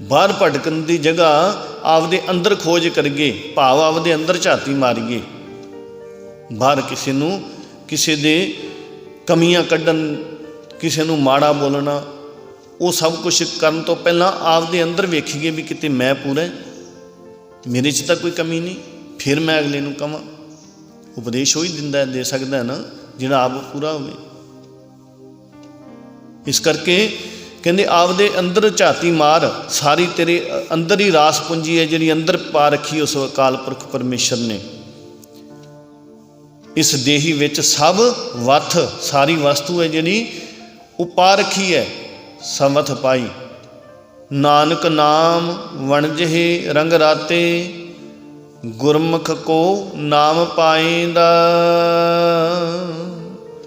ਬਾਹਰ ਭਟਕਣ ਦੀ ਜਗ੍ਹਾ ਆਪਦੇ ਅੰਦਰ ਖੋਜ ਕਰੀਏ, ਭਾਵ ਆਪਦੇ ਅੰਦਰ ਝਾਤੀ ਮਾਰੀਏ। ਬਾਹਰ ਕਿਸੇ ਦੇ ਕਮੀਆਂ ਕੱਢਣ, ਕਿਸੇ ਨੂੰ ਮਾੜਾ ਬੋਲਣਾ, ਉਹ ਸਭ ਕੁਛ ਕਰਨ ਤੋਂ ਪਹਿਲਾਂ ਆਪਦੇ ਅੰਦਰ ਵੇਖੀਏ ਵੀ ਕਿਤੇ ਮੈਂ ਪੂਰਾ, ਮੇਰੇ 'ਚ ਤਾਂ ਕੋਈ ਕਮੀ ਨਹੀਂ, ਫਿਰ ਮੈਂ ਅਗਲੇ ਨੂੰ ਕਹਾਂ। ਉਪਦੇਸ਼ ਉਹੀ ਦਿੰਦਾ, ਦੇ ਸਕਦਾ ਨਾ ਜਿਹੜਾ ਆਪ ਪੂਰਾ ਹੋਵੇ। ਇਸ ਕਰਕੇ ਕਹਿੰਦੇ ਆਪਦੇ ਅੰਦਰ ਝਾਤੀ ਮਾਰ, ਸਾਰੀ ਤੇਰੇ ਅੰਦਰ ਹੀ ਰਾਸ ਪੂੰਜੀ ਹੈ ਜਿਹੜੀ ਅੰਦਰ ਪਾ ਰੱਖੀ ਉਸ ਅਕਾਲ ਪੁਰਖ ਪਰਮੇਸ਼ਰ ਨੇ। ਇਸ ਦੇਹੀ ਵਿੱਚ ਸਭ ਵੱਥ, ਸਾਰੀ ਵਸਤੂ ਹੈ ਜਿਹੜੀ ਉਹ ਪਾ ਰੱਖੀ ਹੈ, ਸਮਥ ਪਾਈ। ਨਾਨਕ ਨਾਮ ਵਣਜਹਿ ਰੰਗ ਰਾਤੇ, ਗੁਰਮੁਖ ਕੋ ਨਾਮ ਪਾਏਂਦਾ।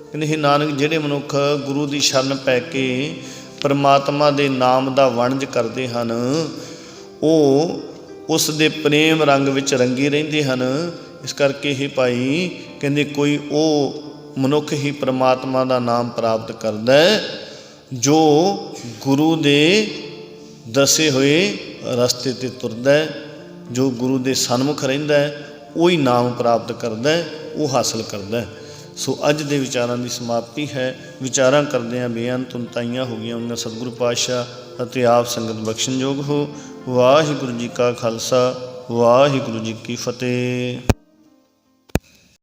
ਕਹਿੰਦੇ ਇਹ ਨਾਨਕ ਜਿਹੜੇ ਮਨੁੱਖ ਗੁਰੂ ਦੀ ਸ਼ਰਨ ਪੈ ਕੇ ਪਰਮਾਤਮਾ ਦੇ ਨਾਮ ਦਾ ਵਣਜ ਕਰਦੇ ਹਨ, ਉਹ ਉਸ ਦੇ ਪ੍ਰੇਮ ਰੰਗ ਵਿੱਚ ਰੰਗੇ ਰਹਿੰਦੇ ਹਨ। ਇਸ ਕਰਕੇ ਇਹ ਭਾਈ ਕਹਿੰਦੇ ਕੋਈ ਉਹ ਮਨੁੱਖ ਹੀ ਪਰਮਾਤਮਾ ਦਾ ਨਾਮ ਪ੍ਰਾਪਤ ਕਰਦਾ ਜੋ ਗੁਰੂ ਦੇ ਦੱਸੇ ਹੋਏ ਰਸਤੇ 'ਤੇ ਤੁਰਦਾ, ਜੋ ਗੁਰੂ ਦੇ ਸਨਮੁਖ ਰਹਿੰਦਾ, ਉਹੀ ਨਾਮ ਪ੍ਰਾਪਤ ਕਰਦਾ, ਉਹ ਹਾਸਲ ਕਰਦਾ। ਸੋ ਅੱਜ ਦੇ ਵਿਚਾਰਾਂ ਦੀ ਸਮਾਪਤੀ ਹੈ। ਵਿਚਾਰਾਂ ਕਰਦਿਆਂ ਬੇਅੰਤ ਉਨਤਾਈਆਂ ਹੋ ਗਈਆਂ ਉਹਨਾਂ ਸਤਿਗੁਰੂ ਪਾਤਸ਼ਾਹ ਅਤੇ ਆਪ ਸੰਗਤ ਬਖਸ਼ਣਯੋਗ ਹੋ। ਵਾਹਿਗੁਰੂ ਜੀ ਕਾ ਖਾਲਸਾ, ਵਾਹਿਗੁਰੂ ਜੀ ਕੀ ਫਤਿਹ।